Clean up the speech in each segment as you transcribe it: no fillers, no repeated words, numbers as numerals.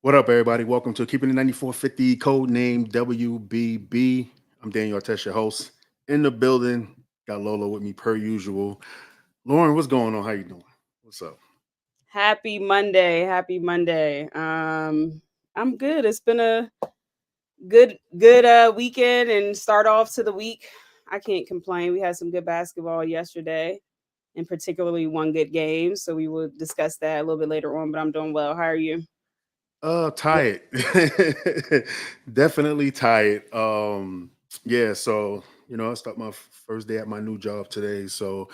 What up, everybody? Welcome to Keeping It 9450, code name WBB. I'm Daniel Artest, your host. In the building, got Lola with me per usual. Lauren, what's going on? How you doing? What's up? Happy Monday. Happy Monday. I'm good. It's been a good weekend and start off to the week. I can't complain. We had some good basketball yesterday, and particularly one good game. So we will discuss that a little bit later on, but I'm doing well. How are you? Tired. Definitely tired. Yeah, so I start my first day at my new job today. So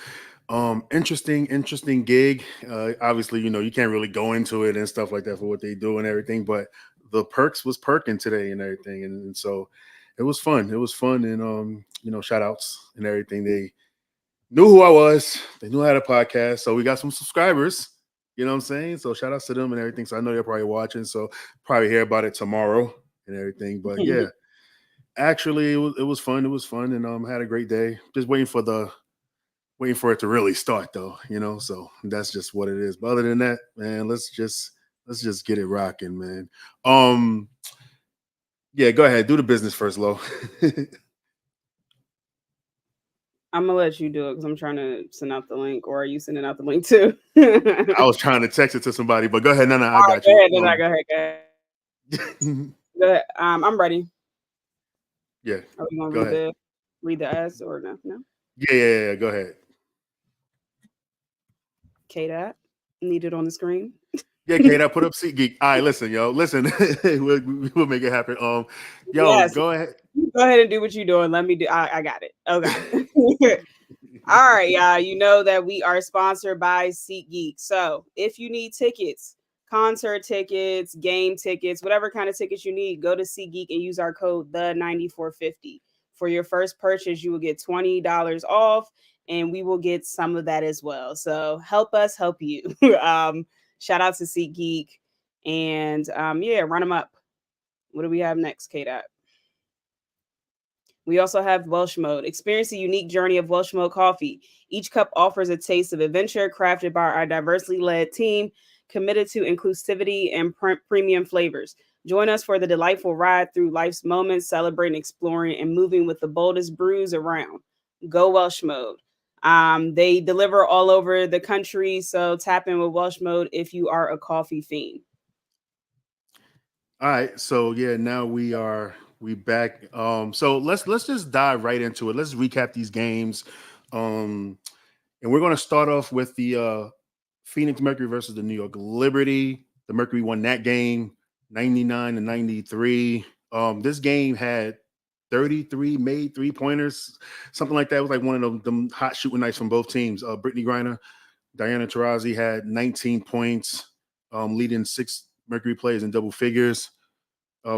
interesting gig. Obviously, you can't really go into it and stuff like that for what they do and everything, but the perks was perking today and everything. And so it was fun. It was fun and shout outs and everything. They knew who I was. They knew I had a podcast. So we got some subscribers. You know what I'm saying? So shout outs to them and everything. So I know they're probably watching. So probably hear about it tomorrow and everything. But yeah, actually it was fun. It was fun and had a great day. Just waiting for it to really start though. So that's just what it is. But other than that, man, let's just get it rocking, man. Um yeah, go ahead. Do the business first, Lo. I'm gonna let you do it because I'm trying to send out the link. Or are you sending out the link too? I was trying to text it to somebody, but go ahead. No, I All right, got go you. ahead. Go ahead. Go ahead. Go ahead. I'm ready. Yeah, Are we gonna go ahead. read the S or no? No. Yeah. Go ahead. K that needed on the screen. Yeah, Kate, I put up SeatGeek. All right, listen, yo, listen. we'll make it happen. Yo, Yes. go ahead. Go ahead and do what you're doing. Let me do. I got it. Okay. All right, y'all. You know that we are sponsored by SeatGeek. So if you need tickets, concert tickets, game tickets, whatever kind of tickets you need, go to SeatGeek and use our code the9450. For your first purchase, you will get $20 off, and we will get some of that as well. So help us help you. Shout out to SeatGeek, and yeah, run them up. What do we have next, Kate? We also have Welsh Mode. Experience the unique journey of Welsh Mode coffee. Each cup offers a taste of adventure crafted by our diversely led team committed to inclusivity and premium flavors. Join us for the delightful ride through life's moments, celebrating, exploring, and moving with the boldest brews around. Go Welsh Mode. They deliver all over the country, so tap in with Welsh Mode if you are a coffee fiend. All right, so yeah, now we back. So let's just dive right into it. Let's recap these games. Um, and we're gonna start off with the Phoenix Mercury versus the New York Liberty. The Mercury won that game 99-93. This game had 33 made three-pointers, something like that. It was like one of them hot shooting nights from both teams. Brittany Griner, Diana Taurasi had 19 points, leading six Mercury players in double figures.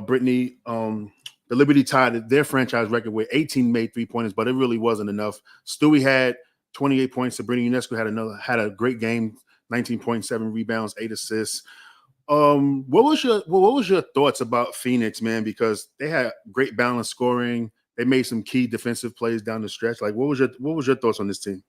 Brittany, the Liberty tied their franchise record with 18 made three-pointers, but it really wasn't enough. Stewie had 28 points. Sabrina Ionescu had a great game, 19.7 rebounds, 8 assists. What was your thoughts about Phoenix, man? Because they had great balance scoring. They made some key defensive plays down the stretch. Like, what was your thoughts on this team?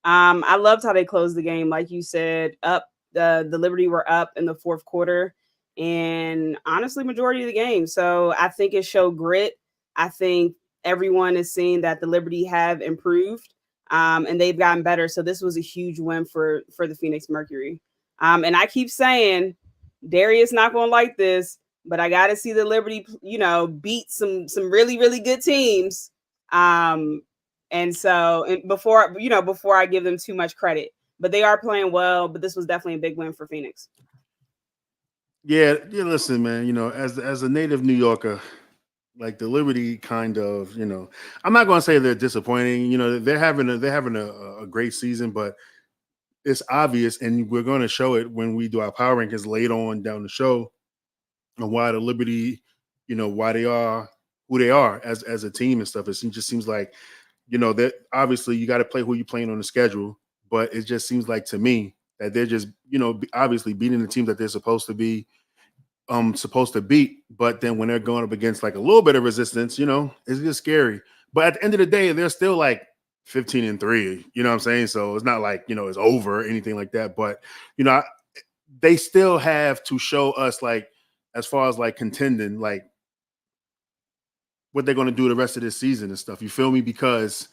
I loved how they closed the game, like you said, up. The Liberty were up in the fourth quarter, and honestly, majority of the game. So I think it showed grit. I think everyone is seeing that the Liberty have improved, and they've gotten better. So this was a huge win for the Phoenix Mercury. And I keep saying, Darius not going to like this, but I got to see the Liberty, beat some really good teams. Um, and so, and before I give them too much credit, but they are playing well. But this was definitely a big win for Phoenix. Yeah. Listen, man. As a native New Yorker, like the Liberty kind of, I'm not going to say they're disappointing. They're having a great season, but it's obvious, and we're going to show it when we do our power rankings later on down the show, and why the Liberty, why they are who they are as a team and stuff. Just seems like, that obviously you got to play who you're playing on the schedule, but it just seems like to me that they're just, obviously beating the teams that they're supposed to beat, but then when they're going up against like a little bit of resistance, it's just scary. But at the end of the day, they're still like 15-3, you know what I'm saying? So it's not like, it's over or anything like that. But, you know, they still have to show us, like, as far as like contending, like what they're going to do the rest of this season and stuff. You feel me? Because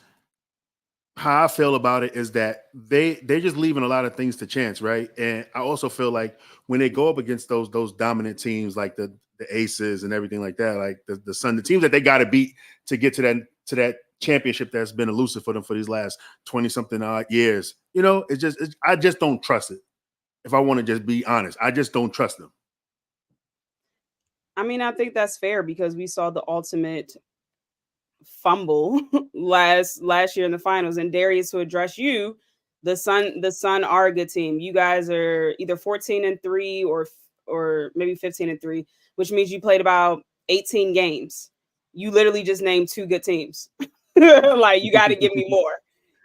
how I feel about it is that they're just leaving a lot of things to chance, right? And I also feel like when they go up against those dominant teams like the Aces and everything like that, like the Sun, the teams that they got to beat to get to that championship that's been elusive for them for these last 20 something odd years. You know, I just don't trust it. If I want to just be honest, I just don't trust them. I mean, I think that's fair because we saw the ultimate fumble last year in the finals. And Darius, to address you, the Sun are a good team. You guys are either 14-3 or maybe 15-3, which means you played about 18 games. You literally just named two good teams. Like, you got to give me more.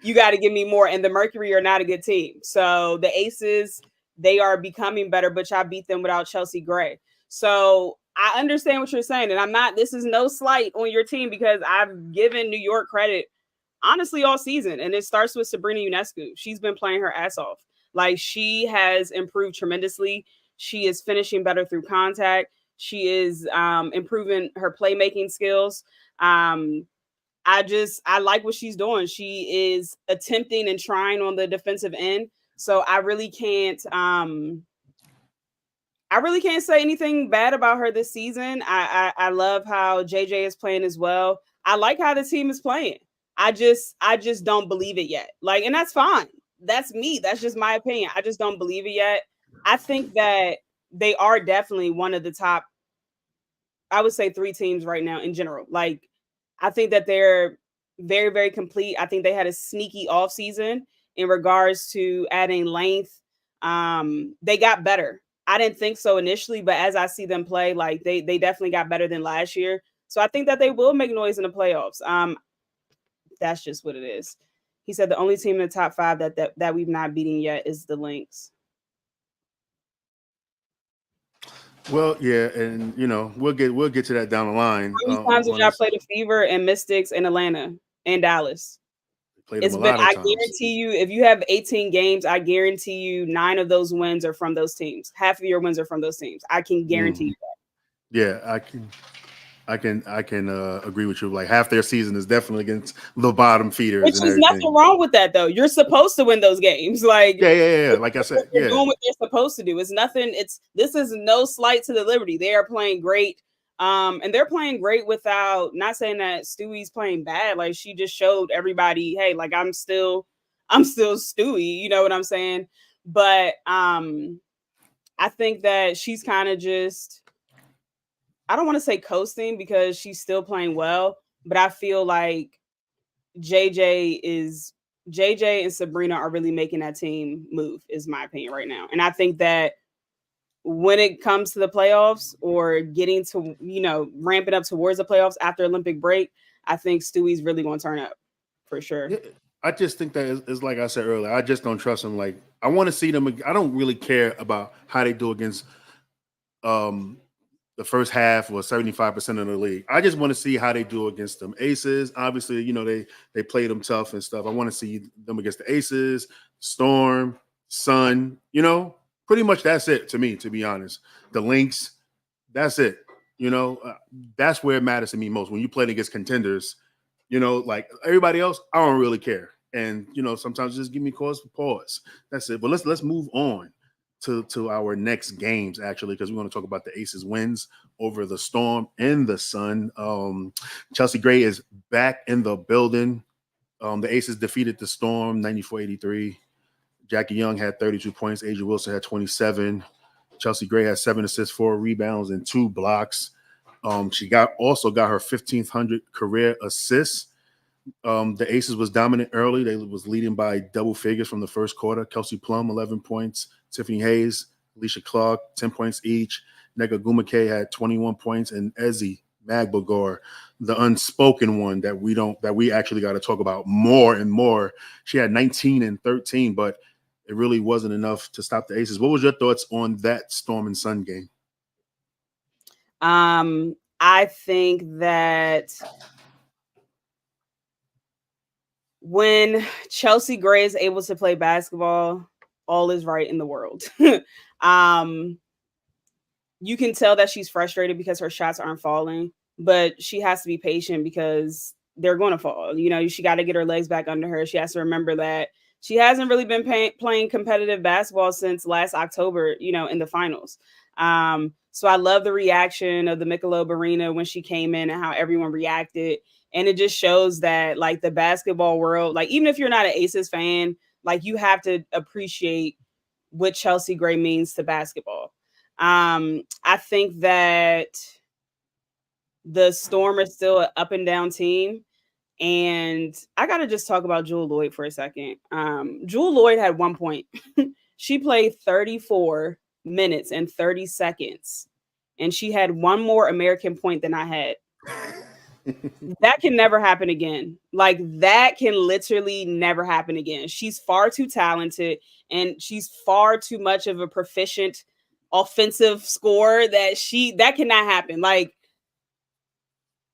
You got to give me more. And the Mercury are not a good team. So the Aces, they are becoming better, but y'all beat them without Chelsea Gray. So I understand what you're saying. And this is no slight on your team because I've given New York credit honestly all season. And it starts with Sabrina Ionescu. She's been playing her ass off. Like, she has improved tremendously. She is finishing better through contact. She is improving her playmaking skills. I like what she's doing. She is attempting and trying on the defensive end. So I really can't say anything bad about her this season. I love how JJ is playing as well. I like how the team is playing. I just don't believe it yet. Like, and that's fine. That's me. That's just my opinion. I just don't believe it yet. I think that they are definitely one of the top, I would say, three teams right now in general. Like, I think that they're very, very complete. I think they had a sneaky off season in regards to adding length. They got better. I didn't think so initially, but as I see them play, like, they definitely got better than last year. So I think that they will make noise in the playoffs. That's just what it is. He said the only team in the top five that we've not beaten yet is the Lynx. Well, yeah, and we'll get to that down the line. How many times did y'all play the Fever and Mystics in Atlanta and Dallas? Played them It's a been, lot of I times. guarantee you, if you have 18 games, I guarantee you 9 of those wins are from those teams. Half of your wins are from those teams. I can guarantee you that. Yeah, I can agree with you. Like, half their season is definitely against the bottom feeders Which and is everything. nothing wrong with that, though. You're supposed to win those games. Like, Yeah. Like I said, they're yeah. doing what they're supposed to do. It's nothing. This is no slight to the Liberty. They are playing great. And they're playing great without, not saying that Stewie's playing bad. Like, she just showed everybody, hey, like, I'm still Stewie, you know what I'm saying? But I think that she's kind of just, I don't want to say coasting because she's still playing well, but I feel like JJ is JJ and Sabrina are really making that team move, is my opinion right now. And I think that when it comes to the playoffs or getting to, ramping up towards the playoffs after Olympic break, I think Stewie's really going to turn up for sure. Yeah, I just think that is like I said earlier. I just don't trust them. Like, I want to see them. I don't really care about how they do against um the first half was 75% of the league. I just want to see how they do against them Aces. Obviously, they played them tough and stuff. I want to see them against the Aces, Storm, Sun. Pretty much that's it to me. To be honest, the Lynx, that's it. That's where it matters to me most. When you play against contenders, like everybody else, I don't really care. And sometimes just give me cause for pause. That's it. But let's move on to our next games, actually, because we want to talk about the Aces wins over the Storm and the Sun. Chelsea Gray is back in the building. The Aces defeated the Storm 94-83. Jackie Young had 32 points. Asia Wilson had 27. Chelsea Gray had 7 assists, 4 rebounds, and 2 blocks. She also got her 1,500 career assists. The Aces was dominant early. They was leading by double figures from the first quarter. Kelsey Plum, 11 points. Tiffany Hayes, Alicia Clark, 10 points each. Nega Gumake had 21 points. And Ezzy Magbagor, the unspoken one that we actually got to talk about more and more. She had 19 and 13, but it really wasn't enough to stop the Aces. What was your thoughts on that Storm and Sun game? I think that when Chelsea Gray is able to play basketball, all is right in the world. Um, you can tell that she's frustrated because her shots aren't falling, but she has to be patient because they're going to fall. She got to get her legs back under her. She has to remember that she hasn't really been playing competitive basketball since last October, in the finals. So I love the reaction of the Michelob Arena when she came in and how everyone reacted. And it just shows that, like, the basketball world, like, even if you're not an Aces fan, like, you have to appreciate what Chelsea Gray means to basketball. I think that the Storm is still an up and down team. And I got to just talk about Jewel Lloyd for a second. Jewel Lloyd had 1 point. She played 34 minutes and 30 seconds. And she had one more American point than I had. That can never happen again. Like, that can literally never happen again. She's far too talented and she's far too much of a proficient offensive scorer that cannot happen. Like,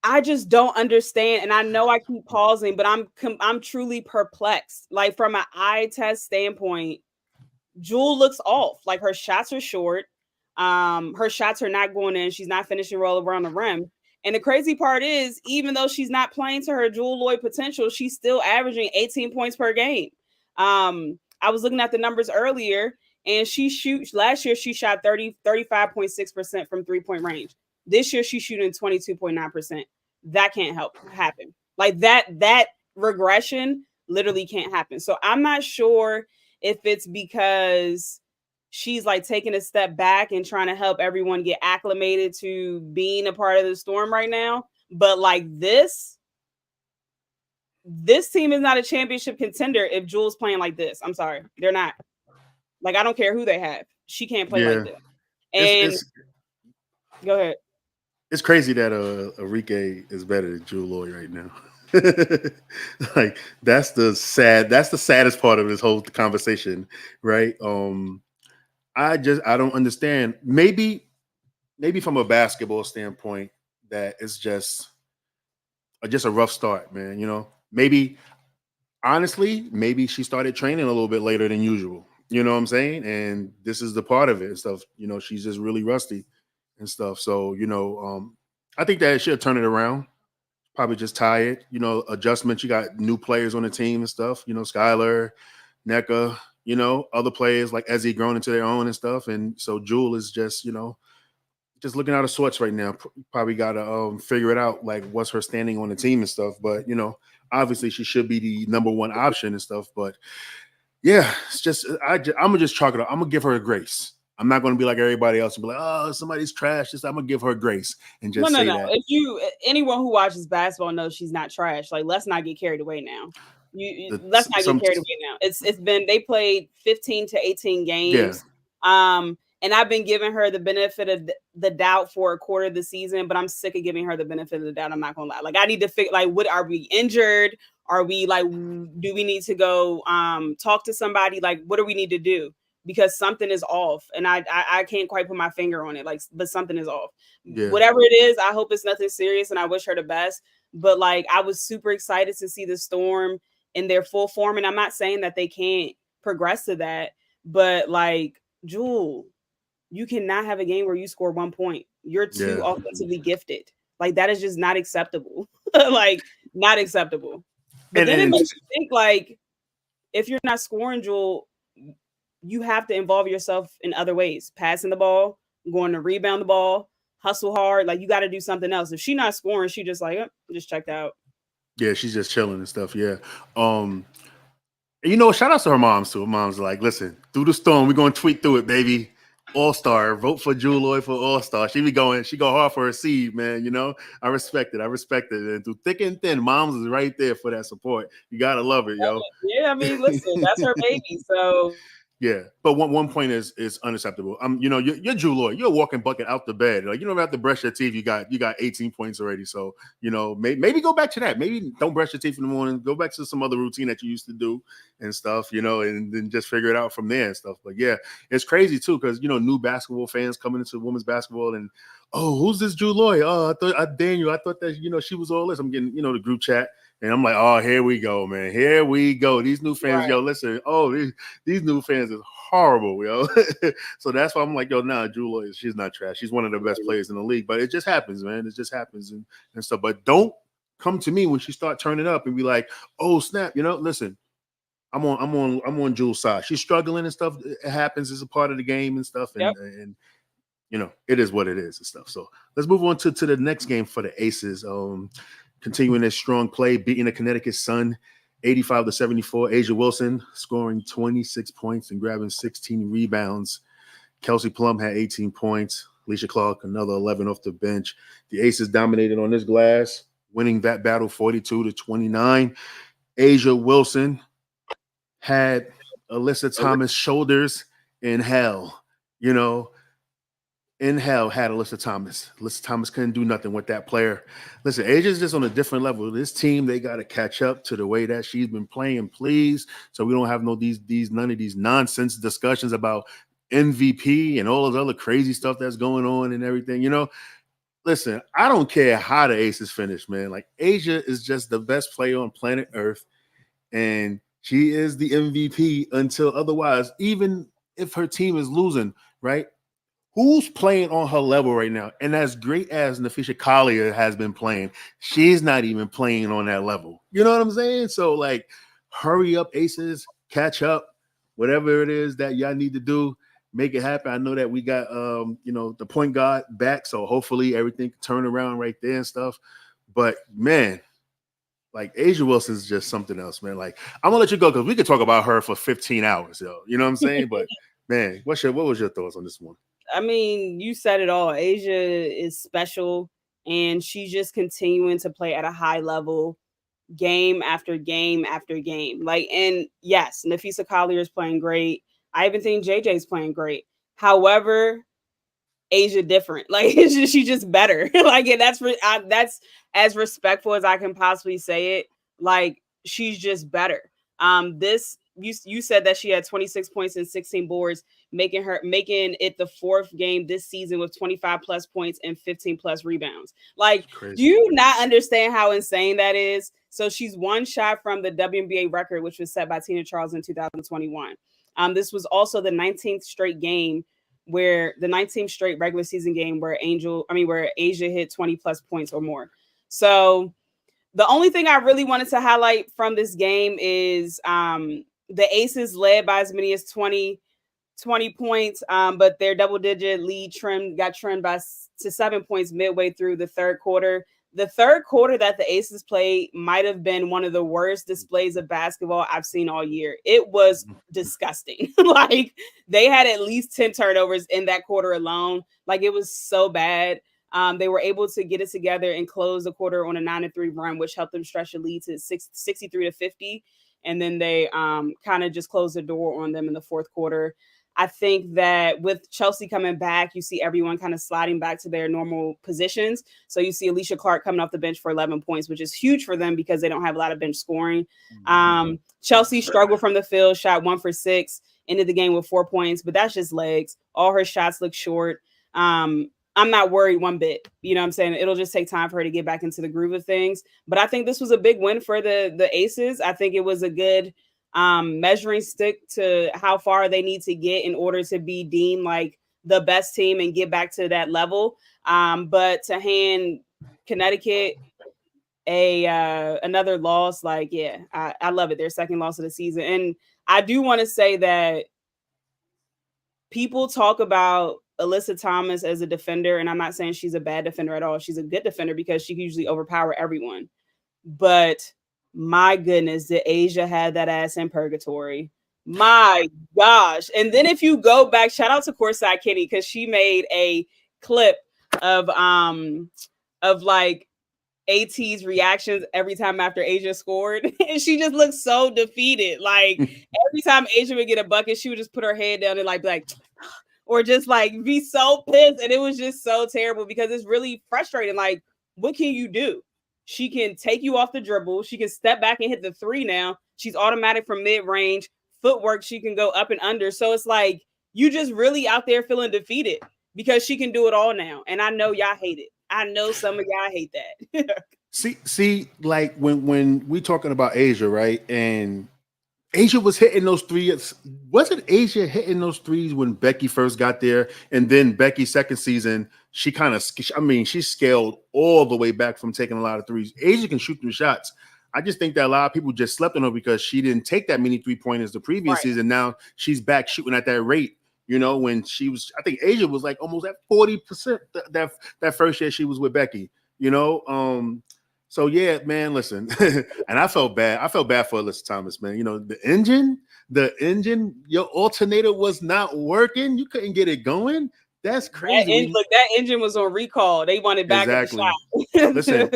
I just don't understand. And I know I keep pausing, but I'm truly perplexed. Like, from an eye test standpoint, Jewel looks off. Like, her shots are short. Her shots are not going in. She's not finishing roll around the rim. And the crazy part is, even though she's not playing to her Jewel Lloyd potential, she's still averaging 18 points per game. I was looking at the numbers earlier, and last year she shot 35.6% from 3-point range. This year she's shooting 22.9%. That can't happen. Like, that regression literally can't happen. So I'm not sure if it's because she's, like, taking a step back and trying to help everyone get acclimated to being a part of the Storm right now. But, like, this team is not a championship contender if Jewel's playing like this. I'm sorry. They're not. Like, I don't care who they have. She can't play like this. And go ahead. It's crazy that Enrique is better than Jewel Lloyd right now. Like, that's the saddest part of this whole conversation, right? I don't understand. Maybe from a basketball standpoint, that it's just a rough start, man. Maybe, honestly, maybe she started training a little bit later than usual. You know what I'm saying? And this is the part of it and stuff. She's just really rusty and stuff. So, I think that she'll turn it around. Probably just tired. Adjustments. You got new players on the team and stuff. Skylar, NECA, other players like Ezzy grown into their own and stuff. And so Jewel is just, just looking out of sorts right now. Probably got to figure it out, like, what's her standing on the team and stuff. But, obviously she should be the number one option and stuff. But yeah, it's just, I'm going to just chalk it up. I'm going to give her a grace. I'm not going to be like everybody else and be like, oh, somebody's trash. I'm going to give her a grace and just say that. If anyone who watches basketball knows she's not trash. Like, let's not get carried away now. Let's not get carried away now. It's been, they played 15 to 18 games. Yeah. And I've been giving her the benefit of the doubt for a quarter of the season, but I'm sick of giving her the benefit of the doubt. I'm not going to lie. Like, I need to figure, like, what are we injured? Are we, like, do we need to go talk to somebody? Like, what do we need to do? Because something is off, and I can't quite put my finger on it. Like, but something is off. Yeah. Whatever it is, I hope it's nothing serious, and I wish her the best. But, like, I was super excited to see the Storm in their full form, and I'm not saying that they can't progress to that, but, like, Jewel, you cannot have a game where you score 1 point. You're too offensively gifted. Like, that is just not acceptable. Like, not acceptable. But then it makes you think, like, if you're not scoring, Jewel, you have to involve yourself in other ways. Passing the ball, going to rebound the ball, hustle hard. Like, you got to do something else. If she's not scoring, she just like, just checked out. Yeah, she's just chilling and stuff. Yeah. Shout out to her moms too. Her mom's like, listen, through the storm, we're going to tweet through it, baby. All-star, vote for Jewel Lloyd for All-star. She go hard for her seed, man. I respect it. And through thick and thin, moms is right there for that support. You gotta love it, yo. Yeah, I mean, listen, that's her baby. So yeah, but one point is unacceptable. You're Jewel Lloyd. You're a walking bucket out the bed. Like, you don't have to brush your teeth. You got 18 points already. So maybe go back to that. Maybe don't brush your teeth in the morning. Go back to some other routine that you used to do and stuff. And then just figure it out from there and stuff. But yeah, it's crazy too because new basketball fans coming into women's basketball and, oh, who's this Jewel Lloyd? Oh, I thought that she was all this. I'm getting the group chat. And I'm like, oh, here we go, man. Here we go. These new fans, yo, listen. Oh, these new fans is horrible, yo. So that's why I'm like, yo, nah, Jewel, she's not trash. She's one of the best players in the league. But it just happens, man. It just happens and stuff. But don't come to me when she start turning up and be like, oh snap, listen. I'm on Jewel's side. She's struggling and stuff. It happens. It's a part of the game and stuff. Yep. And it is what it is and stuff. So let's move on to the next game for the Aces. Continuing their strong play, beating the Connecticut Sun 85-74. Asia Wilson scoring 26 points and grabbing 16 rebounds. Kelsey Plum had 18 points. Alicia Clark, another 11 off the bench. The Aces dominated on this glass, winning that battle 42-29. Asia Wilson had Alyssa Thomas shoulders in hell, in hell had Alyssa Thomas. Alyssa Thomas couldn't do nothing with that player. Listen, Asia's just on a different level. This team, they got to catch up to the way that she's been playing, please. So we don't have none of these nonsense discussions about MVP and all this other crazy stuff that's going on and everything. Listen, I don't care how the Aces finish, man. Like, Asia is just the best player on planet Earth, and she is the MVP until otherwise. Even if her team is losing, right? Who's playing on her level right now? And as great as Nafisha Collier has been playing, she's not even playing on that level. You know what I'm saying? So, like, hurry up, Aces, catch up, whatever it is that y'all need to do, make it happen. I know that we got, the point guard back, so hopefully everything can turn around right there and stuff. But, man, like, Asia Wilson's just something else, man. Like, I'm going to let you go because we could talk about her for 15 hours, yo. You know what I'm saying? But, man, what was your thoughts on this one? I mean, you said it all. Asia is special, and she's just continuing to play at a high level, game after game after game. Like, and yes, Nafisa Collier is playing great. I even think JJ's playing great. However, Asia different. Like, she's just better. Like, and that's as respectful as I can possibly say it. Like, she's just better. This you said that she had 26 points and 16 boards, making it the fourth game this season with 25 plus points and 15 plus rebounds. Like, do you not understand how insane that is? So she's one shot from the WNBA record, which was set by Tina Charles in 2021. This was also the 19th straight regular season game where Asia hit 20 plus points or more. So the only thing I really wanted to highlight from this game is the Aces led by as many as 20 points, but their double-digit lead got trimmed to 7 points midway through the third quarter. The third quarter that the Aces played might have been one of the worst displays of basketball I've seen all year. It was disgusting. Like, they had at least 10 turnovers in that quarter alone. Like, it was so bad. They were able to get it together and close the quarter on a 9-3 run, which helped them stretch the lead to 63-50. And then they kind of just closed the door on them in the fourth quarter. I think that with Chelsea coming back, you see everyone kind of sliding back to their normal positions. So you see Alicia Clark coming off the bench for 11 points, which is huge for them because they don't have a lot of bench scoring. Chelsea struggled from the field, shot 1 for 6, ended the game with 4 points, but that's just legs. All her shots look short. I'm not worried one bit. You know what I'm saying? It'll just take time for her to get back into the groove of things. But I think this was a big win for the Aces. I think it was a good measuring stick to how far they need to get in order to be deemed like the best team and get back to that level. But to hand Connecticut another loss, like, yeah, I love it. Their second loss of the season. And I do want to say that people talk about Alyssa Thomas as a defender, and I'm not saying she's a bad defender at all. She's a good defender because she can usually overpower everyone. But my goodness, did Asia have that ass in purgatory? My gosh. And then if you go back, shout out to Courtside Kitty, because she made a clip of like AT's reactions every time after Asia scored. And she just looked so defeated. Like, every time Asia would get a bucket, she would just put her head down and like or just like be so pissed. And it was just so terrible because it's really frustrating. Like, what can you do? She can take you off the dribble. She can step back and hit the three now. She's automatic from mid-range. Footwork, she can go up and under. So it's like, you just really out there feeling defeated because she can do it all now. And I know y'all hate it. I know some of y'all hate that. see, like when we talking about Asia, right? And Asia was hitting those threes. Wasn't Asia hitting those threes when Becky first got there? And then Becky's second season, she kind of, I mean, she scaled all the way back from taking a lot of threes. Asia can shoot through shots. I just think that a lot of people just slept on her because she didn't take that many 3-pointers the previous Right. season. Now she's back shooting at that rate. You know, when she was, I think Asia was like almost at 40% that first year she was with Becky. You know, so yeah, man, listen, and I felt bad. I felt bad for Alyssa Thomas, man. You know, the engine, your alternator was not working. You couldn't get it going. That's crazy. Look, that engine was on recall. They wanted back at the Exactly. shop. Listen,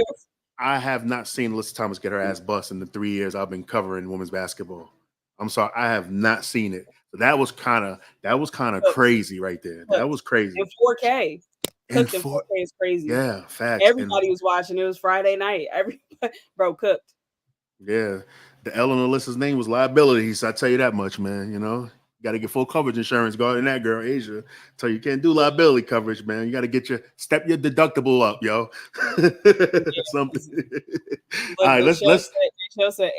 I have not seen Alyssa Thomas get her ass bust in the 3 years I've been covering women's basketball. I'm sorry, I have not seen it. That was kind of crazy right there. That was crazy. In 4K. Cooked in 4K is crazy. Yeah, facts. Everybody was watching. It was Friday night. Everybody, bro, cooked. Yeah. The L on Alyssa's name was liability. So I tell you that much, man. You know, you got to get full coverage insurance guarding that girl, Asia. So you can't do liability coverage, man. You got to get step your deductible up, yo. Something. All right, let's. Michelle said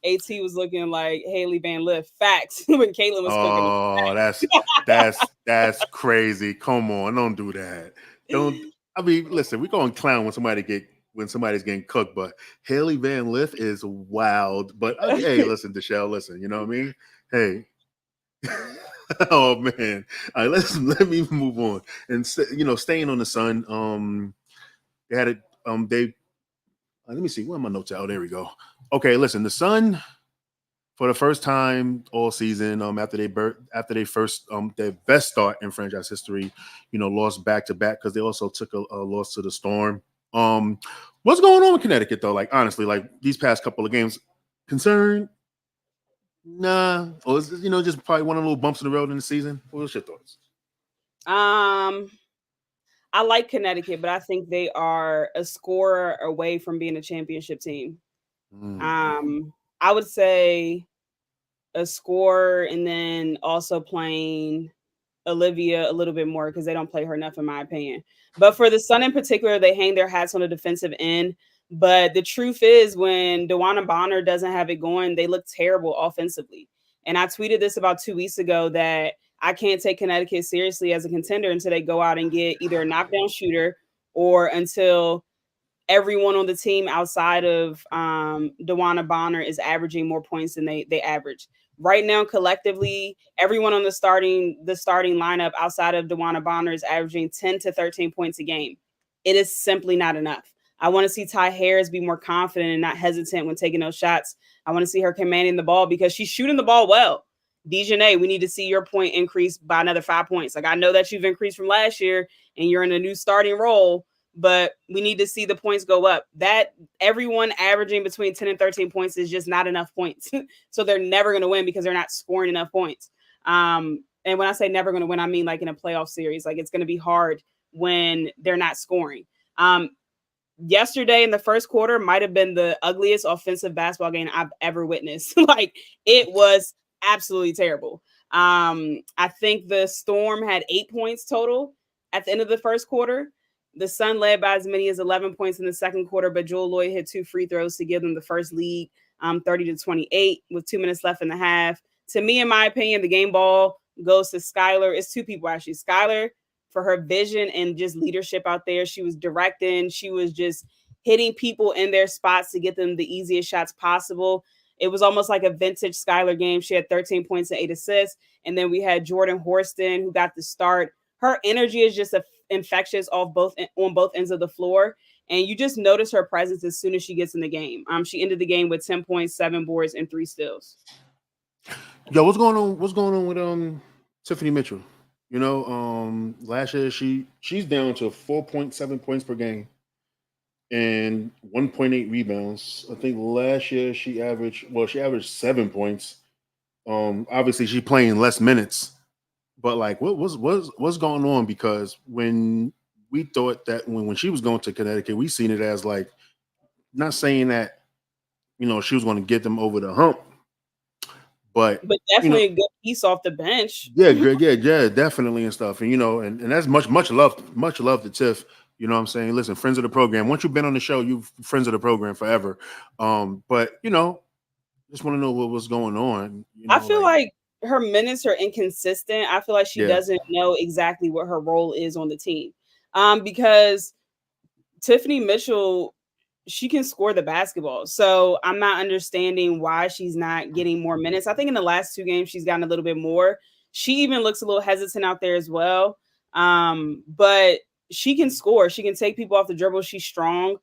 AT was looking like Haley Van Lift. Facts when Caitlin was cooking. Oh, that's crazy. Come on, don't do that. Don't. I mean, listen, we going clown when somebody's getting cooked, but Haley Van Lift is wild. But hey, listen, Deshelle, listen, you know what I mean? Hey. Oh man. All right, let me move on. And staying on the Sun, they had it, let me see, where are my notes out? There we go. Okay, listen, the Sun, for the first time all season, after they first their best start in franchise history, lost back-to-back because they also took a loss to the Storm. What's going on in Connecticut though? Like honestly, like these past couple of games, concerned? Nah, or is it, just probably one of the little bumps in the road in the season? What's your thoughts? I like Connecticut, but I think they are a scorer away from being a championship team. I would say a scorer, and then also playing Olivia a little bit more because they don't play her enough, in my opinion. But for the Sun in particular, they hang their hats on the defensive end. But the truth is, when DeWanna Bonner doesn't have it going, they look terrible offensively. And I tweeted this about 2 weeks ago that I can't take Connecticut seriously as a contender until they go out and get either a knockdown shooter or until everyone on the team outside of DeWanna Bonner is averaging more points than they average. Right now, collectively, everyone on the starting lineup outside of DeWanna Bonner is averaging 10 to 13 points a game. It is simply not enough. I want to see Ty Harris be more confident and not hesitant when taking those shots. I want to see her commanding the ball because she's shooting the ball well. Dejanay, we need to see your point increase by another 5 points. Like, I know that you've increased from last year and you're in a new starting role, but we need to see the points go up. That everyone averaging between 10 and 13 points is just not enough points. So they're never going to win because they're not scoring enough points. And when I say never going to win, I mean like in a playoff series. Like, it's going to be hard when they're not scoring. Yesterday in the first quarter might have been the ugliest offensive basketball game I've ever witnessed. Like, it was absolutely terrible. I think the Storm had 8 points total at the end of the first quarter. The Sun led by as many as 11 points in the second quarter, but Joel Lloyd hit 2 free throws to give them the first lead, 30-28 with 2 minutes left in the half. To me, in my opinion, the game ball goes to Skylar. It's two people, actually. Skylar, for her vision and just leadership out there. She was directing. She was just hitting people in their spots to get them the easiest shots possible. It was almost like a vintage Skylar game. She had 13 points and 8 assists. And then we had Jordan Horston, who got the start. Her energy is just infectious on both ends of the floor. And you just notice her presence as soon as she gets in the game. She ended the game with 10 points, 7 boards, and 3 steals. Yo, what's going on? What's going on with Tiffany Mitchell? Last year she's down to 4.7 points per game and 1.8 rebounds. I think last year she averaged 7 points. Obviously she's playing less minutes, but like what's going on? Because when we thought that when she was going to Connecticut, we seen it as like, not saying that she was going to get them over the hump, but definitely a good piece off the bench. Yeah, definitely and stuff. And and that's much love to Tiff. You know what I'm saying? Listen, friends of the program. Once you've been on the show, you've friends of the program forever. But just want to know what was going on. I feel Like like her minutes are inconsistent. I feel like she yeah, doesn't know exactly what her role is on the team. Because Tiffany Mitchell, she can score the basketball. So I'm not understanding why she's not getting more minutes. I think in the last two games she's gotten a little bit more. She even looks a little hesitant out there as well. But she can score. She can take people off the dribble. She's strong.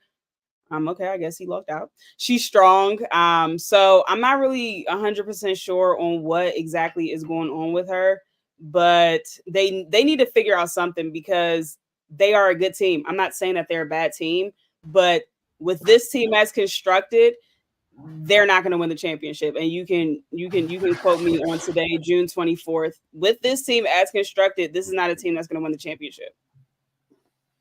Okay, I guess he locked out. She's strong. So I'm not really 100% sure on what exactly is going on with her, but they need to figure out something because they are a good team. I'm not saying that they're a bad team, but with this team as constructed, they're not going to win the championship. And you can quote me on today, June 24th. With this team as constructed, this is not a team that's going to win the championship.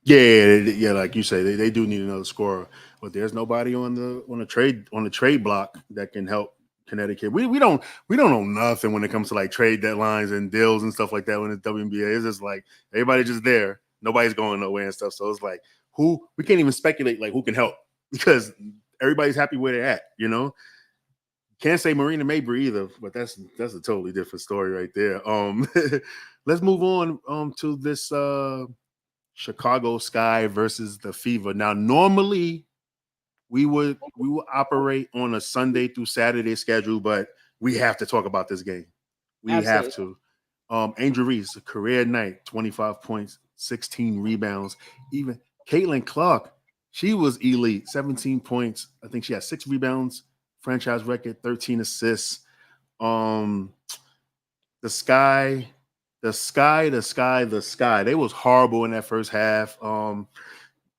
yeah. Like you say, they do need another scorer, but there's nobody on the trade block that can help Connecticut. We don't know nothing when it comes to like trade deadlines and deals and stuff like that. When it's WNBA, it's just like everybody just there. Nobody's going nowhere and stuff. So it's like who we can't even speculate like who can help because everybody's happy where they're at. Can't say Marina Mabrey either, but that's a totally different story right there. Let's move on to this Chicago Sky versus the Fever. Now, normally we would operate on a Sunday through Saturday schedule, but we have to talk about this game. We have Absolutely. to. Angel Reese, a career night, 25 points, 16 rebounds. Even Caitlin Clark, she was elite, 17 points. I think she had 6 rebounds, franchise record, 13 assists. Um, the Sky, the Sky. They was horrible in that first half.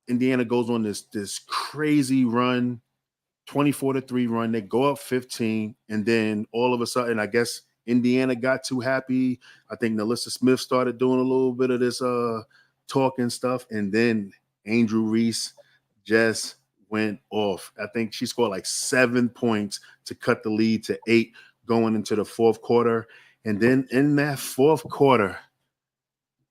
Indiana goes on this crazy run, 24-3 run. They go up 15, and then all of a sudden, I guess Indiana got too happy. I think Nalissa Smith started doing a little bit of this talking stuff, and then Angel Reese just went off. I think she scored like 7 points to cut the lead to 8 going into the fourth quarter. And then in that fourth quarter,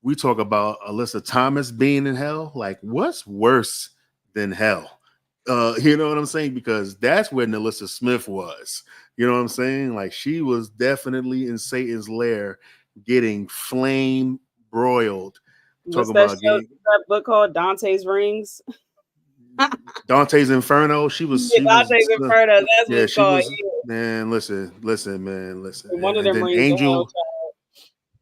we talk about Alyssa Thomas being in hell. Like, what's worse than hell? You know what I'm saying? Because that's where Nalissa Smith was. You know what I'm saying? Like, she was definitely in Satan's lair getting flame broiled. Talk What's that about show? getting That book called Dante's Rings. Dante's Inferno. She was, Yeah, she was, Dante's Inferno. That's what yeah, it's she called. was, man, listen, man, listen. Yeah. One of And them then rings to hell.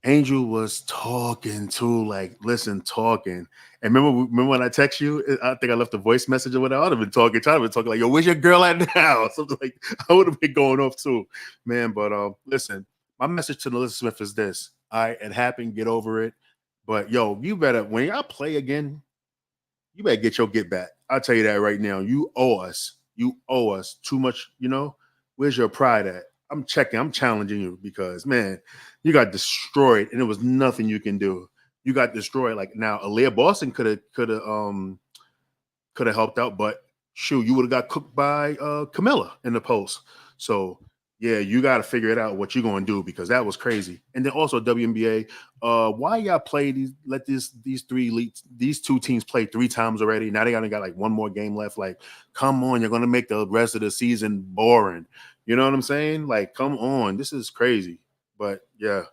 Angel was talking too, like, listen, talking. And remember when I text you? I think I left a voice message or whatever. I'd have been talking, trying to be talking like, yo, where's your girl at now? Something like I would have been going off too, man. But listen, my message to Melissa Smith is this: all right, it happened, get over it. But yo, you better when y'all play again, you better get your get back. I'll tell you that right now. You owe us. You owe us too much. Where's your pride at? I'm checking. I'm challenging you because man, you got destroyed and there was nothing you can do. You got destroyed. Like now, Aaliyah Boston could have helped out, but shoot, you would have got cooked by Camilla in the post. So yeah, you got to figure it out what you're going to do because that was crazy. And then also WNBA, why y'all play these two teams play 3 times already? Now they only got like one more game left. Like, come on, you're going to make the rest of the season boring. You know what I'm saying? Like, come on, this is crazy. But yeah,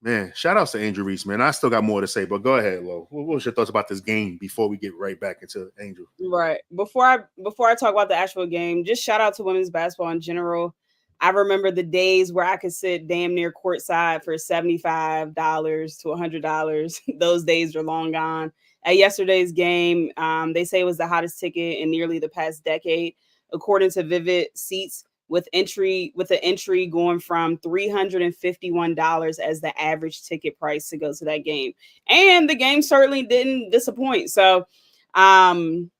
man, shout outs to Angel Reese, man. I still got more to say, but go ahead, Lo. What was your thoughts about this game before we get right back into Angel? Right. Before I talk about the actual game, just shout out to women's basketball in general. I remember the days where I could sit damn near courtside for $75 to $100. Those days are long gone. At yesterday's game, they say it was the hottest ticket in nearly the past decade, according to Vivid Seats, with the entry going from $351 as the average ticket price to go to that game. And the game certainly didn't disappoint. So um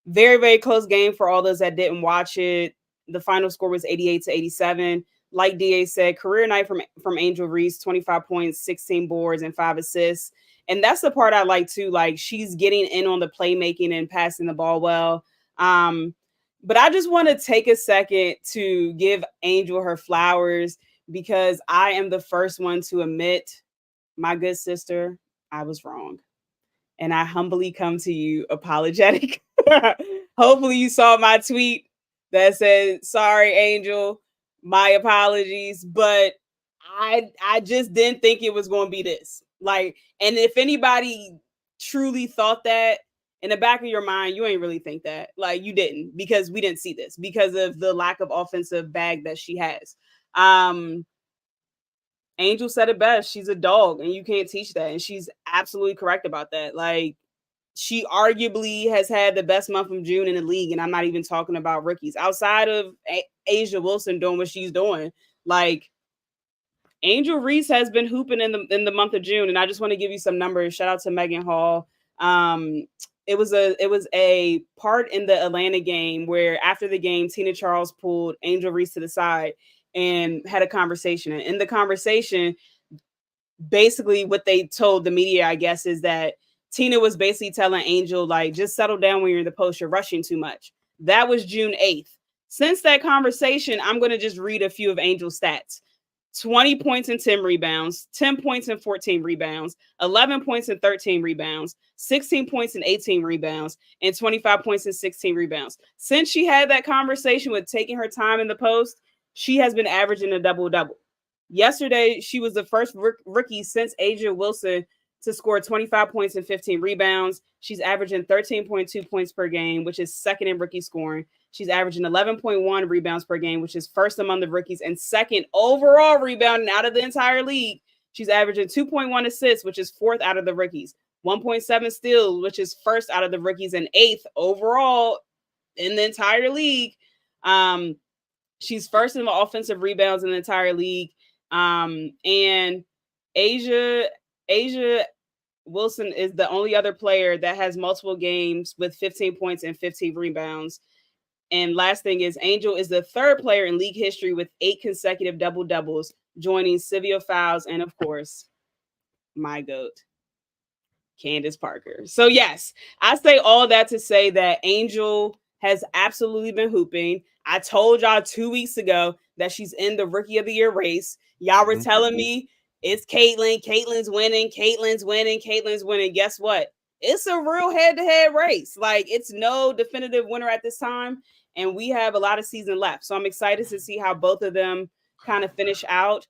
very, very close game for all those that didn't watch it. The final score was 88-87. Like DA said, career night from Angel Reese, 25 points, 16 boards, and 5 assists. And that's the part I like too. Like she's getting in on the playmaking and passing the ball well. But I just want to take a second to give Angel her flowers because I am the first one to admit, my good sister, I was wrong. And I humbly come to you apologetic. Hopefully you saw my tweet that said, sorry, Angel. My apologies, but I just didn't think it was going to be this. Like, and if anybody truly thought that in the back of your mind, you ain't really think that. Like, you didn't, because we didn't see this because of the lack of offensive bag that she has. Angel said it best. She's a dog, and you can't teach that. And she's absolutely correct about that. Like, she arguably has had the best month of June in the league, and I'm not even talking about rookies. Outside of Asia Wilson doing what she's doing, like, Angel Reese has been hooping in the month of June, and I just want to give you some numbers. Shout out to Megan Hall. It was a part in the Atlanta game where after the game, Tina Charles pulled Angel Reese to the side and had a conversation. And in the conversation, basically what they told the media, I guess, is that Tina was basically telling Angel, like, just settle down when you're in the post. You're rushing too much. That was June 8th. Since that conversation, I'm going to just read a few of Angel's stats. 20 points and 10 rebounds, 10 points and 14 rebounds, 11 points and 13 rebounds, 16 points and 18 rebounds, and 25 points and 16 rebounds. Since she had that conversation with taking her time in the post, she has been averaging a double-double. Yesterday, she was the first rookie since Asia Wilson to score 25 points and 15 rebounds. She's averaging 13.2 points per game, which is second in rookie scoring. She's averaging 11.1 rebounds per game, which is first among the rookies, and second overall rebounding out of the entire league. She's averaging 2.1 assists, which is fourth out of the rookies, 1.7 steals, which is first out of the rookies, and eighth overall in the entire league. She's first in the offensive rebounds in the entire league. And Asia Wilson is the only other player that has multiple games with 15 points and 15 rebounds. And last thing is, Angel is the third player in league history with 8 consecutive double-doubles, joining Sylvia Fowles and, of course, my GOAT, Candace Parker. So, yes, I say all that to say that Angel has absolutely been hooping. I told y'all 2 weeks ago that she's in the Rookie of the Year race. Y'all were telling me it's Caitlin. Caitlin's winning. Caitlin's winning. Caitlin's winning. Guess what? It's a real head-to-head race. Like, it's no definitive winner at this time, and we have a lot of season left. So I'm excited to see how both of them kind of finish out.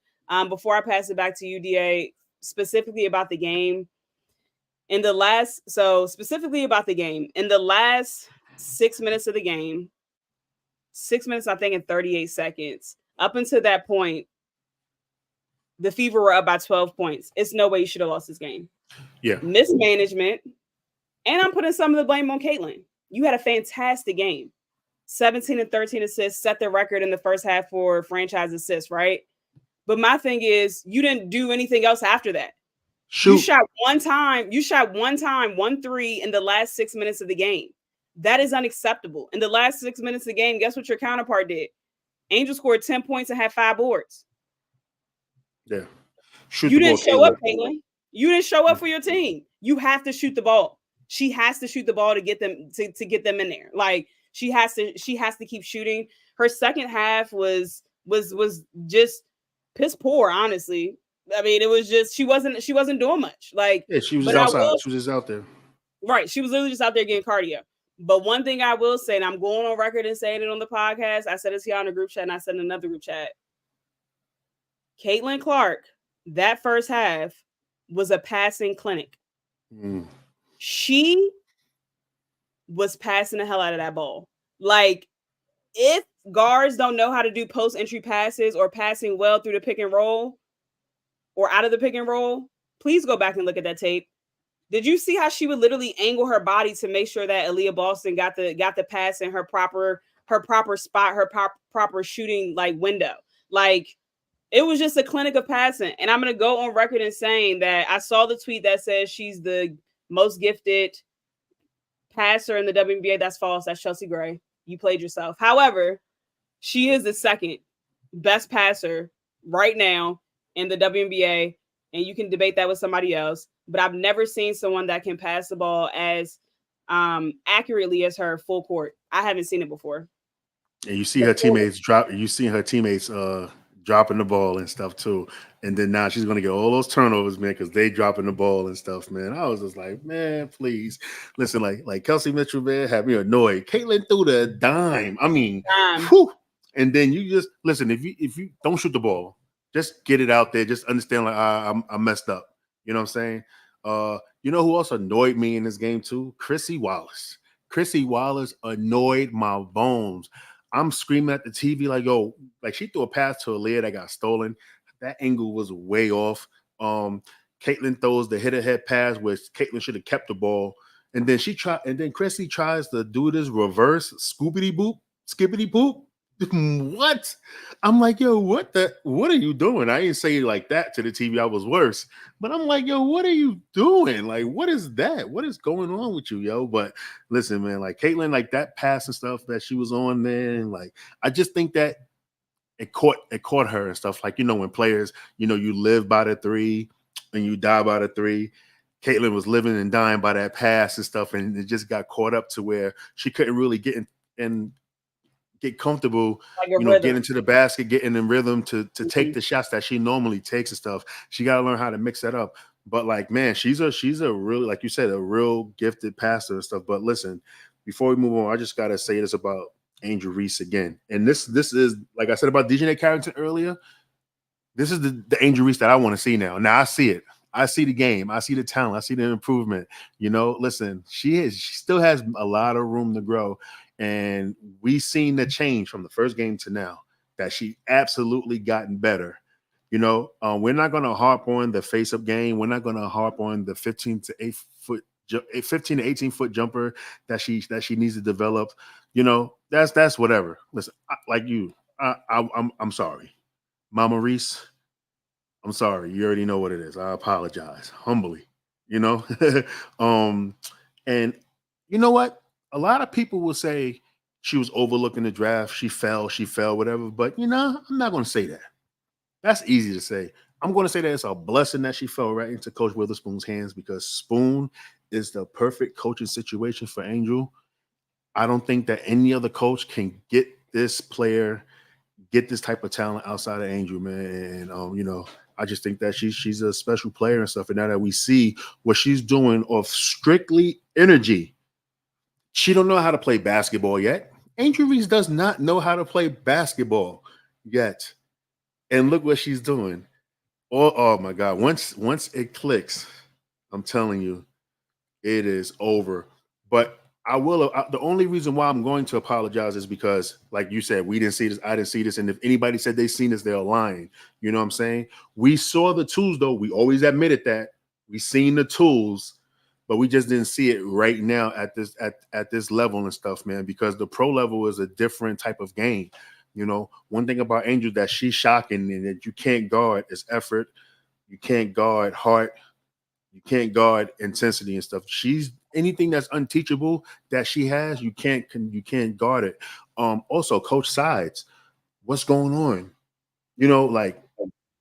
Before I pass it back to you, DA, specifically about the game. In the last 6 minutes of the game, 6 minutes, I think, and 38 seconds, up until that point, the Fever were up by 12 points. It's no way you should have lost this game. Yeah. Mismanagement. And I'm putting some of the blame on Caitlin. You had a fantastic game. 17 and 13 assists, set the record in the first half for franchise assists, right? But my thing is, you didn't do anything else after that. Shoot. You shot one time, 1-3 in the last 6 minutes of the game. That is unacceptable. In the last 6 minutes of the game, guess what your counterpart did? Angel scored 10 points and had 5 boards. Yeah. You didn't show up, Caitlin. You didn't show up for your team. You have to shoot the ball. She has to shoot the ball to get them to get them in there. Like, she has to keep shooting. Her second half was just piss poor, honestly. I mean, it was just she wasn't doing much. Like, yeah, she was outside. She was just out there. Right. She was literally just out there getting cardio. But one thing I will say, and I'm going on record and saying it on the podcast, I said this here on the group chat, and I said in another group chat. Caitlin Clark, that first half was a passing clinic. She was passing the hell out of that ball. Like, if guards don't know how to do post-entry passes or passing well through the pick and roll or out of the pick and roll, please go back and look at that tape. Did you see how she would literally angle her body to make sure that Aaliyah Boston got the pass in her proper spot, her proper shooting like window? Like, it was just a clinic of passing. And I'm going to go on record in saying that I saw the tweet that says she's the most gifted passer in the WNBA. That's false. That's Chelsea Gray. You played yourself. However, she is the second best passer right now in the WNBA. And you can debate that with somebody else. But I've never seen someone that can pass the ball as accurately as her full court. I haven't seen it before. And you see her teammates drop. You see her teammates dropping the ball and stuff too. And then now she's going to get all those turnovers, man, because they dropping the ball and stuff, man. I was just like, man, please. Listen, like Kelsey Mitchell, man, had me annoyed. Caitlin threw the dime. I mean, whew, And then you just listen. If you don't shoot the ball, just get it out there. Just understand like I messed up. You know what I'm saying? You know who else annoyed me in this game too? Chrissy Wallace. Chrissy Wallace annoyed my bones. I'm screaming at the TV like, yo, like she threw a pass to Aaliyah that got stolen. That angle was way off. Caitlin throws the hit ahead pass, which Caitlin should have kept the ball. And then Chrissy tries to do this reverse scoopity boop, skippity boop. What? I'm like, yo, what are you doing? I didn't say it like that to the TV. I was worse. But I'm like, yo, what are you doing? Like, what is that? What is going on with you, yo? But listen, man, like Caitlin, like that pass and stuff that she was on there, and like I just think that it caught her and stuff. Like, when players, you live by the three and you die by the three. Caitlin was living and dying by that pass and stuff, and it just got caught up to where she couldn't really get in and get comfortable, Like a get rhythm. into the basket, getting in rhythm to take Mhm. the shots that she normally takes and stuff. She got to learn how to mix that up. But like, man, she's a really, like you said, a real gifted passer and stuff. But listen, before we move on, I just gotta say this about Angel Reese again. And this is like I said about DJ Carrington earlier. This is the Angel Reese that I want to see now. Now I see it. I see the game. I see the talent. I see the improvement. Listen, she still has a lot of room to grow. And we seen the change from the first game to now that she absolutely gotten better. We're not going to harp on the face-up game. We're not going to harp on the 15 to 18-foot jumper that she needs to develop. That's whatever. Listen, like you, I'm sorry, Mama Reese. I'm sorry. You already know what it is. I apologize humbly. You know, um, and you know what? A lot of people will say she was overlooking the draft. She fell, whatever. But I'm not going to say that. That's easy to say. I'm going to say that it's a blessing that she fell right into Coach Witherspoon's hands because Spoon is the perfect coaching situation for Angel. I don't think that any other coach can get this type of talent outside of Angel, man. And I just think that she's a special player and stuff. And now that we see what she's doing off strictly energy, she don't know how to play basketball yet. Angel Reese does not know how to play basketball yet. And look what she's doing. Oh my God. Once it clicks, I'm telling you, it is over. But I will. The only reason why I'm going to apologize is because, like you said, we didn't see this. I didn't see this. And if anybody said they seen this, they're lying. You know what I'm saying? We saw the tools, though. We always admitted that we seen the tools, but we just didn't see it right now at this level and stuff, man. Because the pro level is a different type of game. One thing about Angel that she's shocking and that you can't guard is effort. You can't guard heart. You can't guard intensity and stuff. She's anything that's unteachable that she has, you can't guard it. Also, Coach Sides, what's going on? Like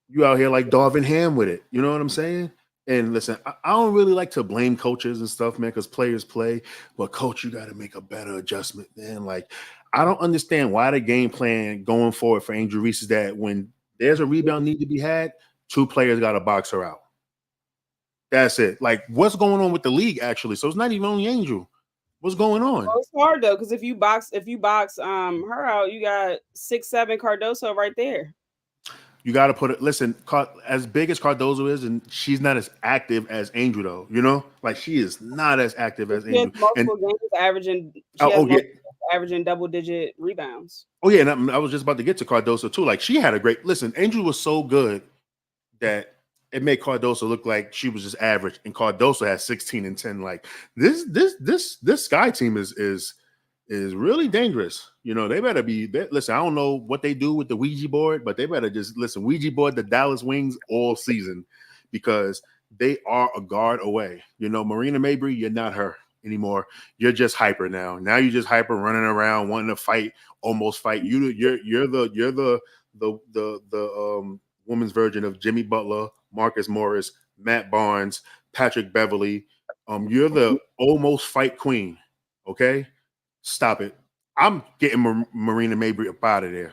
you out here like Darvin Ham with it. You know what I'm saying? And listen, I don't really like to blame coaches and stuff, man, because players play. But coach, you got to make a better adjustment, man. Like I don't understand why the game plan going forward for Angel Reese is that when there's a rebound need to be had, two players got to box her out. That's it. Like, what's going on with the league actually? So it's not even only Angel. What's going on? Well, it's hard though, because if you box her out, you got 6'7" Cardoso right there. You got to put it. Listen, as big as Cardozo is, and she's not as active as Angel, though. Like she is not as active as She has Angel. And multiple games averaging. She oh, has oh yeah, multiple games averaging double-digit rebounds. oh yeah. And I was just about to get to Cardoso too. Like she had a great. Listen, Angel was so good that it made Cardoso look like she was just average, and Cardoso had 16 and 10. Like this Sky team is really dangerous. They better listen. I don't know what they do with the Ouija board, but they better just listen. Ouija board the Dallas Wings all season because they are a guard away. Marina Mabry, you're not her anymore. You're just hyper now. Now you're just hyper, running around, wanting to fight, almost fight. You're the woman's version of Jimmy Butler, Marcus Morris, Matt Barnes, Patrick Beverly. You're the almost fight queen. Okay, stop it. I'm getting Marina Mabry up out of there.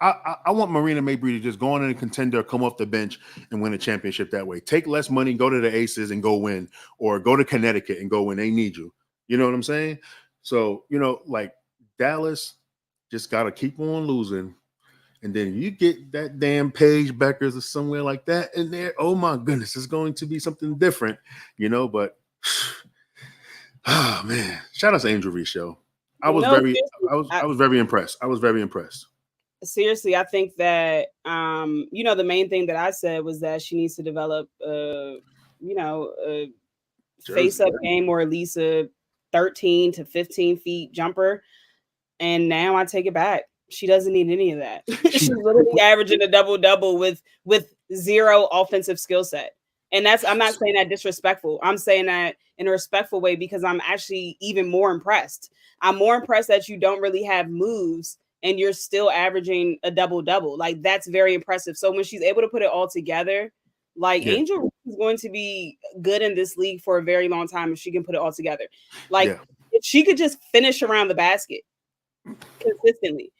I want Marina Mabry to just go on in a contender, come off the bench, and win a championship that way. Take less money, go to the Aces and go win, or go to Connecticut and go win. They need you. You know what I'm saying? So like Dallas, just gotta keep on losing. And then you get that damn Paige Beckers or somewhere like that in there. Oh my goodness, it's going to be something different, but oh man. Shout out to Angel Reese show. I was No, very seriously, I was very impressed. I was very impressed. seriously, I think that the main thing that I said was that she needs to develop a face Jersey. up game, or at least a 13 to 15 feet jumper. And now I take it back. She doesn't need any of that. She's literally averaging a double with zero offensive skill set. And I'm not saying that disrespectful. I'm saying that in a respectful way, because I'm actually even more impressed. I'm more impressed that you don't really have moves and you're still averaging a double. Like, that's very impressive. So when she's able to put it all together, like, Yeah. Angel is going to be good in this league for a very long time if she can put it all together. Like, Yeah. if she could just finish around the basket consistently,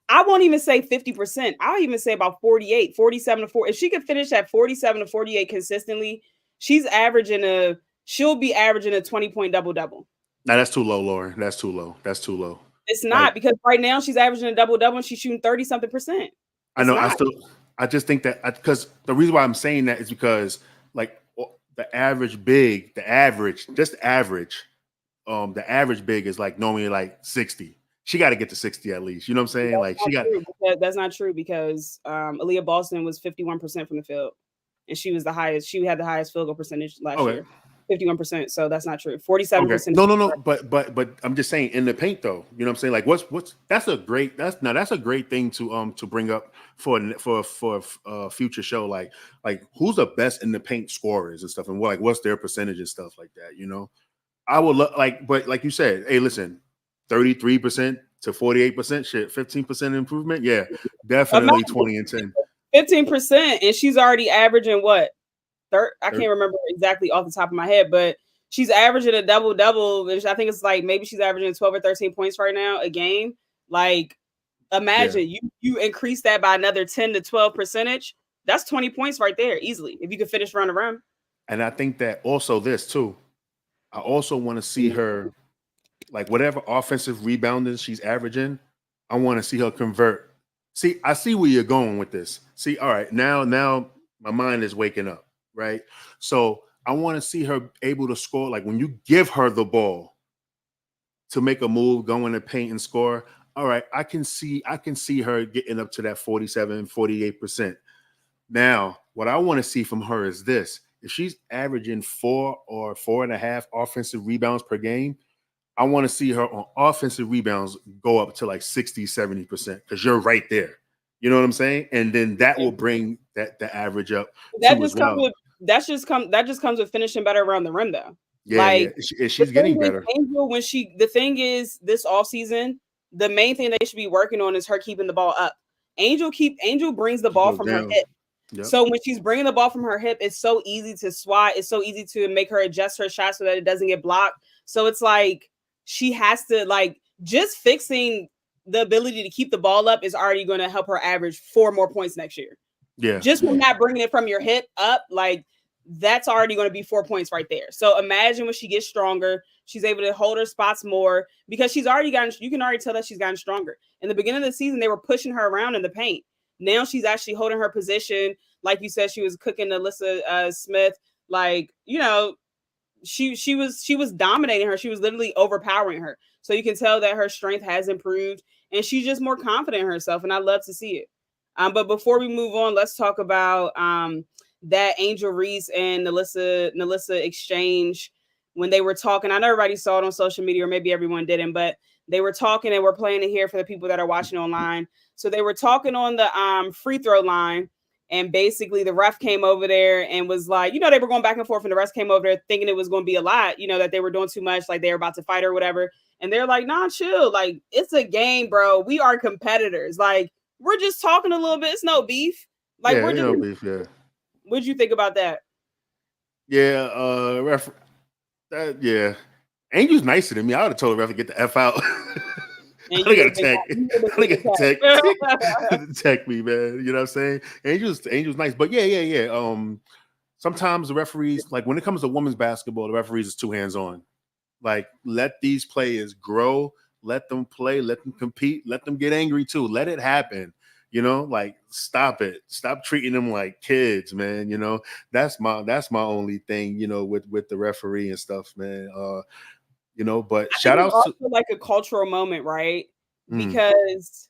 I won't even say 50%. I'll even say about 48, 47 to 4. If she could finish at 47 to 48 consistently, she'll be averaging a 20-point double. Now that's too low, Lauren. That's too low. That's too low. It's not, because right now she's averaging a double and she's shooting 30-something%. I know. I just think that because the reason why I'm saying that is because like the average big is like normally like 60. She got to get to 60 at least. You know what I'm saying? That's not true, because Aaliyah Boston was 51% from the field, and she had the highest field goal percentage last year, 51%. So that's not true. 47%. Okay. No. But I'm just saying in the paint though. You know what I'm saying? Like that's a great thing to bring up for a future show. Like who's the best in the paint scorers and stuff, and what's their percentage and stuff like that. I would look but like you said, hey, listen. 33% to 48%, shit, 15% improvement. Yeah, definitely 20 and 10. 15%, and she's already averaging what? I can't remember exactly off the top of my head, but she's averaging a double, which I think it's like maybe she's averaging 12 or 13 points right now a game. Like, imagine you increase that by another 10 to 12%. That's 20 points right there easily if you could finish around the rim. And I think that also this too. I also want to see her. Like whatever offensive rebounding she's averaging, I want to see her convert. See, I see where you're going with this. See, all right, now my mind is waking up, right? So I want to see her able to score. Like when you give her the ball to make a move, go in the paint and score. All right, I can see her getting up to that 47, 48%. Now, what I want to see from her is this. If she's averaging 4 or 4.5 offensive rebounds per game, I want to see her on offensive rebounds go up to like 60, 70% because you're right there. You know what I'm saying? And then that will bring the average up. That just comes with finishing better around the rim though. Yeah, she's getting better. Angel, the thing is this offseason, the main thing they should be working on is her keeping the ball up. Angel brings the ball from her hip. Yep. So when she's bringing the ball from her hip, it's so easy to swat. It's so easy to make her adjust her shot so that it doesn't get blocked. So it's like she has to just fixing the ability to keep the ball up is already going to help her average 4 more points next year. Yeah. Just from not bringing it from your hip up, that's already going to be 4 points right there. So imagine when she gets stronger, she's able to hold her spots more because you can already tell that she's gotten stronger. In the beginning of the season, they were pushing her around in the paint. Now she's actually holding her position. Like you said, she was cooking Alyssa Smith. She was dominating her. She was literally overpowering her. So you can tell that her strength has improved and she's just more confident in herself. And I love to see it. But before we move on, let's talk about that Angel Reese and Nalissa exchange when they were talking. I know everybody saw it on social media, or maybe everyone didn't, but they were talking and we're playing it here for the people that are watching online. So they were talking on the free throw line. And basically the ref came over there and was like, they were going back and forth and the ref came over there thinking it was going to be a lot, that they were doing too much, like they were about to fight or whatever. And they're like, nah, chill. Like, it's a game, bro. We are competitors. Like, we're just talking a little bit. It's no beef. Like, yeah, no beef, yeah. What'd you think about that? Yeah, yeah. Angel's nicer than me. I would have told the ref to get the F out. I got to tech me, man. You know what I'm saying? Angel's nice, but yeah. Sometimes the referees, like when it comes to women's basketball, the referees is too hands on. Like, let these players grow. let them play, let them compete, let them get angry too. Let it happen. Like stop it. Stop treating them like kids, man. That's my only thing, with the referee and stuff, man. But I think shout it's outs to also like a cultural moment, right? mm, Because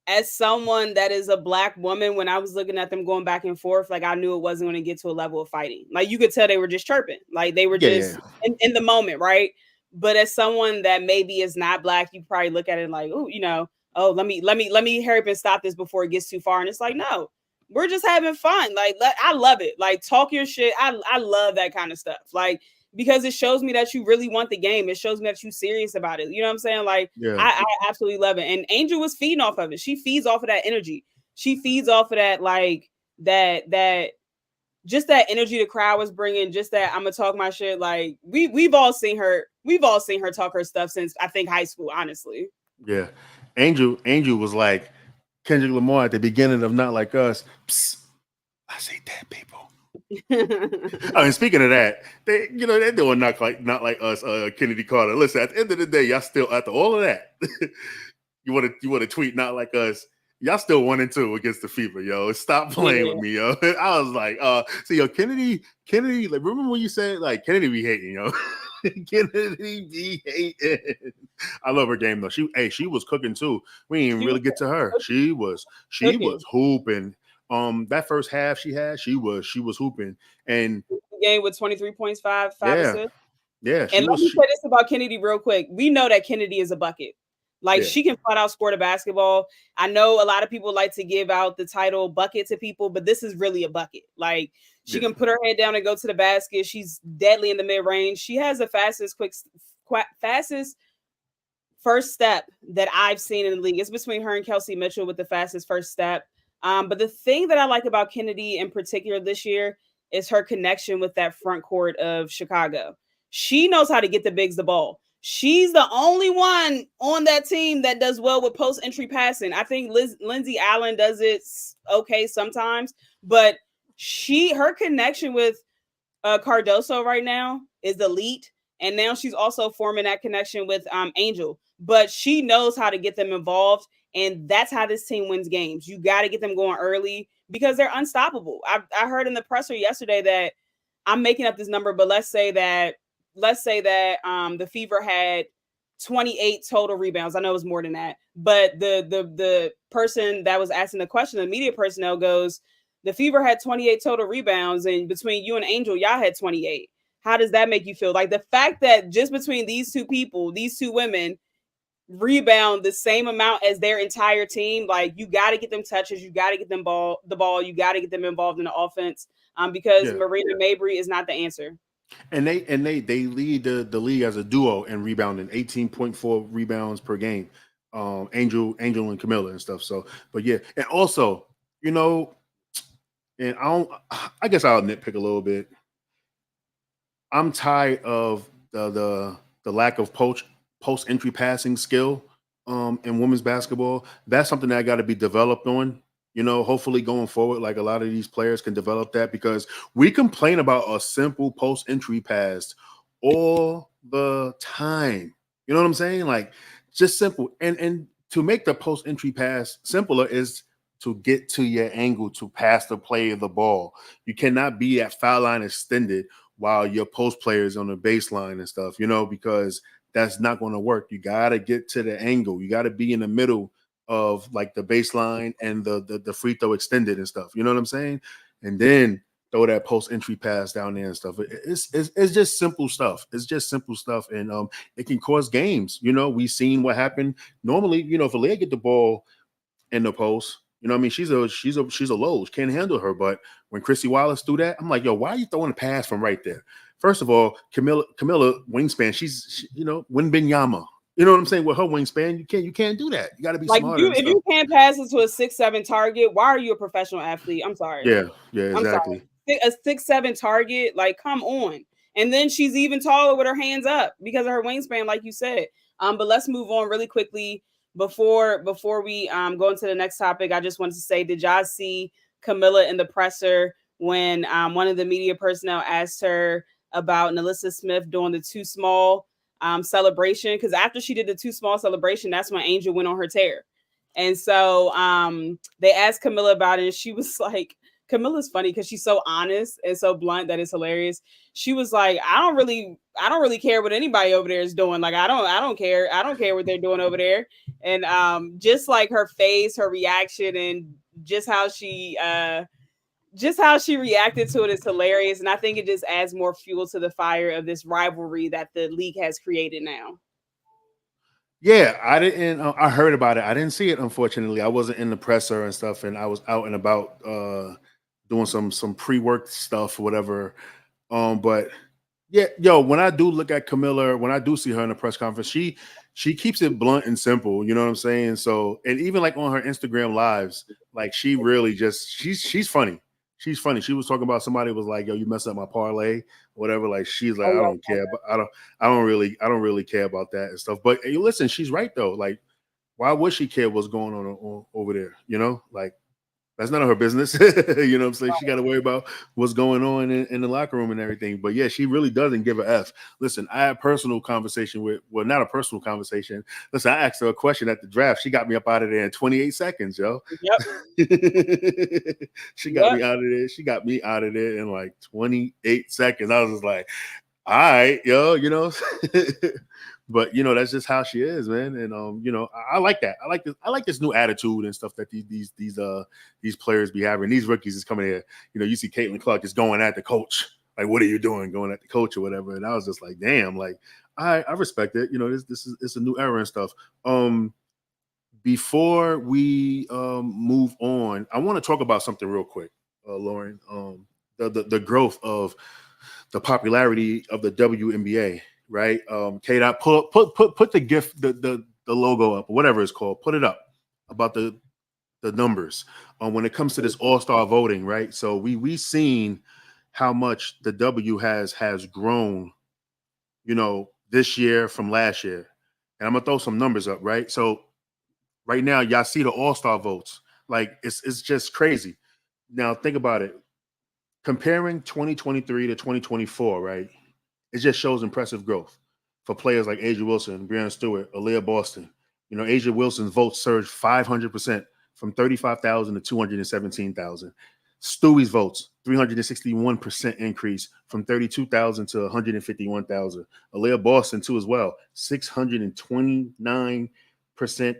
as someone that is a Black woman, when I was looking at them going back and forth, like I knew it wasn't going to get to a level of fighting. Like you could tell they were just chirping, like they were yeah, yeah. just in the moment, right? But as someone that maybe is not Black, you probably look at it like, oh, oh, let me hurry up and stop this before it gets too far. And it's like, no, we're just having fun. Like I love it. Like talk your shit. I love that kind of stuff. Like because it shows me that you really want the game. It shows me that you're serious about it. You know what I'm saying? Like Yeah. I absolutely love it. And Angel was feeding off of it. She feeds off of that energy. She feeds off of that, like that just that energy the crowd was bringing. Just that I'm gonna talk my shit. Like we've all seen her. We've all seen her talk her stuff since I think high school. Honestly. Yeah. Angel was like Kendrick Lamar at the beginning of Not Like Us. Psst, I say dead people. I mean, speaking of that, they're doing not like us, Kennedy Carter. Listen, at the end of the day, y'all still after all of that, you want to tweet Not Like Us. Y'all still 1-2 against the FIFA, yo. Stop playing with me, yo. I was like, yo, Kennedy, like, remember when you said like Kennedy be hating, yo? Kennedy be hating. I love her game though. She was cooking too. We didn't even really get to her. She was hooping. That first half she was hooping, and game with 23 points, five assists. Yeah, and let me say this about Kennedy real quick. We know that Kennedy is a bucket. Like she can flat out score the basketball. I know a lot of people like to give out the title bucket to people, but this is really a bucket. Like she can put her head down and go to the basket. She's deadly in the mid range. She has the fastest first step that I've seen in the league. It's between her and Kelsey Mitchell with the fastest first step. But the thing that I like about Kennedy in particular this year is her connection with that front court of Chicago. She knows how to get the bigs the ball. She's the only one on that team that does well with post-entry passing. I think Lindsay Allen does it okay sometimes, but her connection with Cardoso right now is elite. And now she's also forming that connection with Angel. But she knows how to get them involved. And that's how this team wins games. You got to get them going early because they're unstoppable. I heard in the presser yesterday that I'm making up this number, but let's say that the Fever had 28 total rebounds. I know it was more than that, but the person that was asking the question, the media personnel goes, the Fever had 28 total rebounds, and between you and Angel, y'all had 28. How does that make you feel? Like the fact that just between these two people, these two women, rebound the same amount as their entire team. Like you got to get them touches, you got to get them the ball, you got to get them involved in the offense. Because Marina Mabry is not the answer. And they lead the league as a duo in rebounding, 18.4 rebounds per game. Angel and Camilla and stuff. So, but yeah, and also, and I guess I'll nitpick a little bit. I'm tired of the lack of post entry passing skill in women's basketball. That's something that got to be developed on. Hopefully going forward, like a lot of these players can develop that, because we complain about a simple post entry pass all the time. You know what I'm saying? Like just simple. And to make the post entry pass simpler is to get to your angle to pass the play of the ball. You cannot be at foul line extended while your post player is on the baseline and stuff, because that's not going to work. You got to get to the angle. You got to be in the middle of like the baseline and the free throw extended and stuff. You know what I'm saying? And then throw that post entry pass down there and stuff. It's just simple stuff. It's just simple stuff. And it can cause games. We've seen what happened. Normally, if Alea get the ball in the post, I mean, she's a Lowe's, can't handle her. But when Chrissy Wallace threw that, I'm like, yo, why are you throwing a pass from right there? First of all, Camilla wingspan, she's Wimbenyama. You know what I'm saying? With her wingspan, you can't do that. You got to be like smarter. If you can't pass it to a 6'7" target, why are you a professional athlete? I'm sorry. Yeah, exactly. A 6'7" target, like come on. And then she's even taller with her hands up because of her wingspan, like you said. But let's move on really quickly. Before we go into the next topic, I just wanted to say, did y'all see Camilla in the presser when one of the media personnel asked her about Nalissa Smith doing the too small celebration, because after she did the too small celebration, that's when Angel went on her tear. And so they asked Camilla about it, and she was like, Camilla's funny because she's so honest and so blunt that it's hilarious. She was like, I don't really care what anybody over there is doing. Like, I don't care. I don't care what they're doing over there. And just like her face, her reaction, and just how she reacted to it is hilarious. And I think it just adds more fuel to the fire of this rivalry that the league has created now. Yeah, I didn't. I heard about it. I didn't see it. Unfortunately, I wasn't in the presser and stuff, and I was out and about doing some pre-work stuff or whatever. But yeah, yo, when I do look at Camilla, when I do see her in the press conference, she keeps it blunt and simple. You know what I'm saying? So, and even like on her Instagram lives, like she really just she's funny. She's funny. She was talking about somebody was like, "Yo, you messed up my parlay, whatever." Like she's like, Oh "I yeah. don't care, but I don't really care about that and stuff." But hey, listen, she's right though. Like, why would she care what's going on over there? You know, like that's none of her business. You know what I'm saying? She got to worry about what's going on in the locker room and everything. But yeah, she really doesn't give a F. Listen, I had a personal conversation well, not a personal conversation. Listen, I asked her a question at the draft. She got me up out of there in 28 seconds, yo. Yep. She got Yep. me out of there. She got me out of there in like 28 seconds. I was just like, all right, yo, you know. But you know, that's just how she is, man. And you know, I like that. I like this new attitude and stuff that these players be having. These rookies is coming here. You know, you see Caitlin Clark just going at the coach. Like, what are you doing? Going at the coach or whatever. And I was just like, damn, like I respect it. You know, this is it's a new era and stuff. Before we move on, I want to talk about something real quick, Lauren. The growth of the popularity of the WNBA, right? K dot put the gift the logo up or whatever it's called. Put it up about the numbers when it comes to this All Star voting, right? So we seen how much the W has grown, you know, this year from last year, and I'm gonna throw some numbers up, right? So right now, y'all see the All Star votes, like it's just crazy. Now think about it. Comparing 2023 to 2024, right? It just shows impressive growth for players like Asia Wilson, Breanna Stewart, Aaliyah Boston. You know, Asia Wilson's votes surged 500% from 35,000 to 217,000. Stewie's votes, 361% increase from 32,000 to 151,000. Aaliyah Boston, too, as well, 629%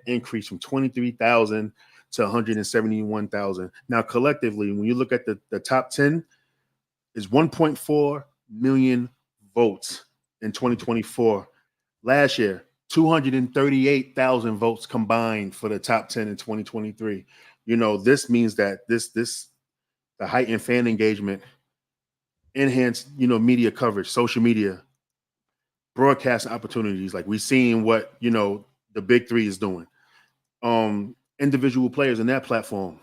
increase from 23,000 to 171,000. Now, collectively, when you look at the top 10, is 1.4 million votes in 2024. Last year, 238,000 votes combined for the top 10 in 2023. You know, this means that the heightened fan engagement, enhanced, you know, media coverage, social media, broadcast opportunities. Like we seeing what, you know, the big three is doing. Individual players in that platform.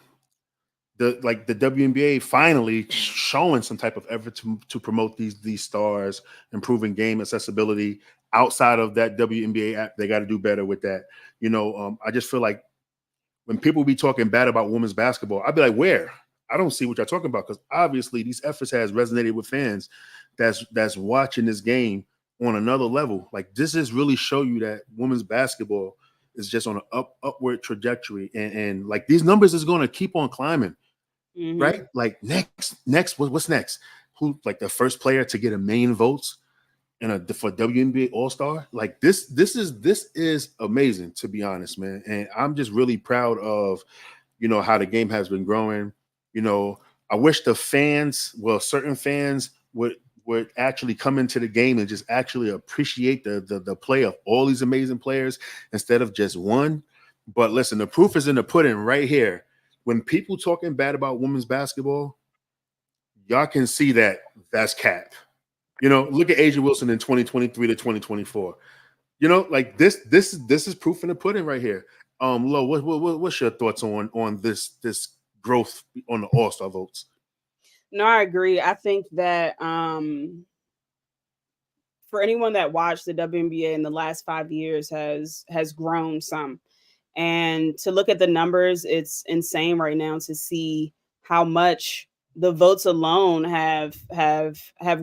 The WNBA finally showing some type of effort to promote these stars, improving game accessibility outside of that WNBA app. They got to do better with that. You know, I just feel like when people be talking bad about women's basketball, I'd be like, where? I don't see what you're talking about, because obviously these efforts has resonated with fans that's watching this game on another level. Like this is really show you that women's basketball is just on an upward trajectory, and like these numbers is going to keep on climbing. Mm-hmm. Right? Like next, what's next? Who like the first player to get a million votes in a for WNBA All Star? Like this is amazing, to be honest, man. And I'm just really proud of, you know, how the game has been growing. You know, I wish the fans, well, certain fans would actually come into the game and just actually appreciate the play of all these amazing players instead of just one. But listen, the proof is in the pudding right here. When people talking bad about women's basketball, y'all can see that that's cap. You know, look at Asia Wilson in 2023 to 2024. You know, like this is proof in the pudding right here. Lo, what's your thoughts on this growth on the All Star votes? No, I agree. I think that for anyone that watched the WNBA in the last 5 years has grown some. And to look at the numbers, it's insane right now to see how much the votes alone have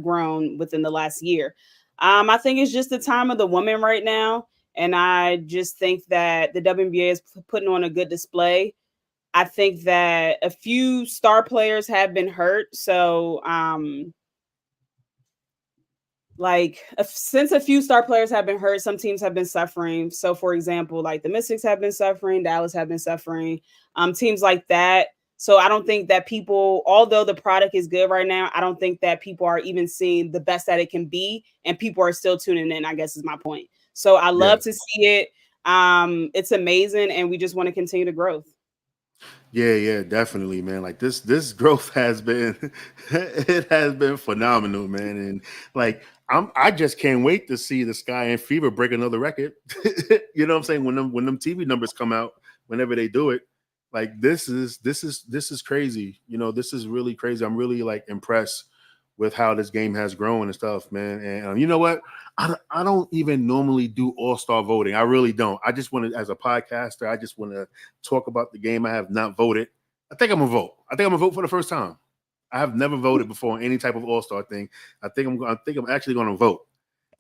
grown within the last year. I think it's just the time of the woman right now, and I just think that the WNBA is putting on a good display. I think that a few star players have been hurt, so since a few star players have been hurt, some teams have been suffering. So, for example, like the Mystics have been suffering, Dallas have been suffering, teams like that. So, I don't think that people, although the product is good right now, I don't think that people are even seeing the best that it can be, and people are still tuning in. I guess is my point. So, I Yeah. love to see it. It's amazing, and we just want to continue the growth. Yeah, definitely, man. Like this growth has been it has been phenomenal, man. And like I just can't wait to see the Sky and Fever break another record. You know what I'm saying? When them TV numbers come out, whenever they do it, like this is crazy. You know, this is really crazy. I'm really like impressed with how this game has grown and stuff, man. And you know what? I don't even normally do all-star voting. I really don't. I just want to, as a podcaster, I just want to talk about the game. I have not voted. I think I'm gonna vote. I think I'm gonna vote for the first time. I have never voted before on any type of all-star thing. I think I'm actually gonna vote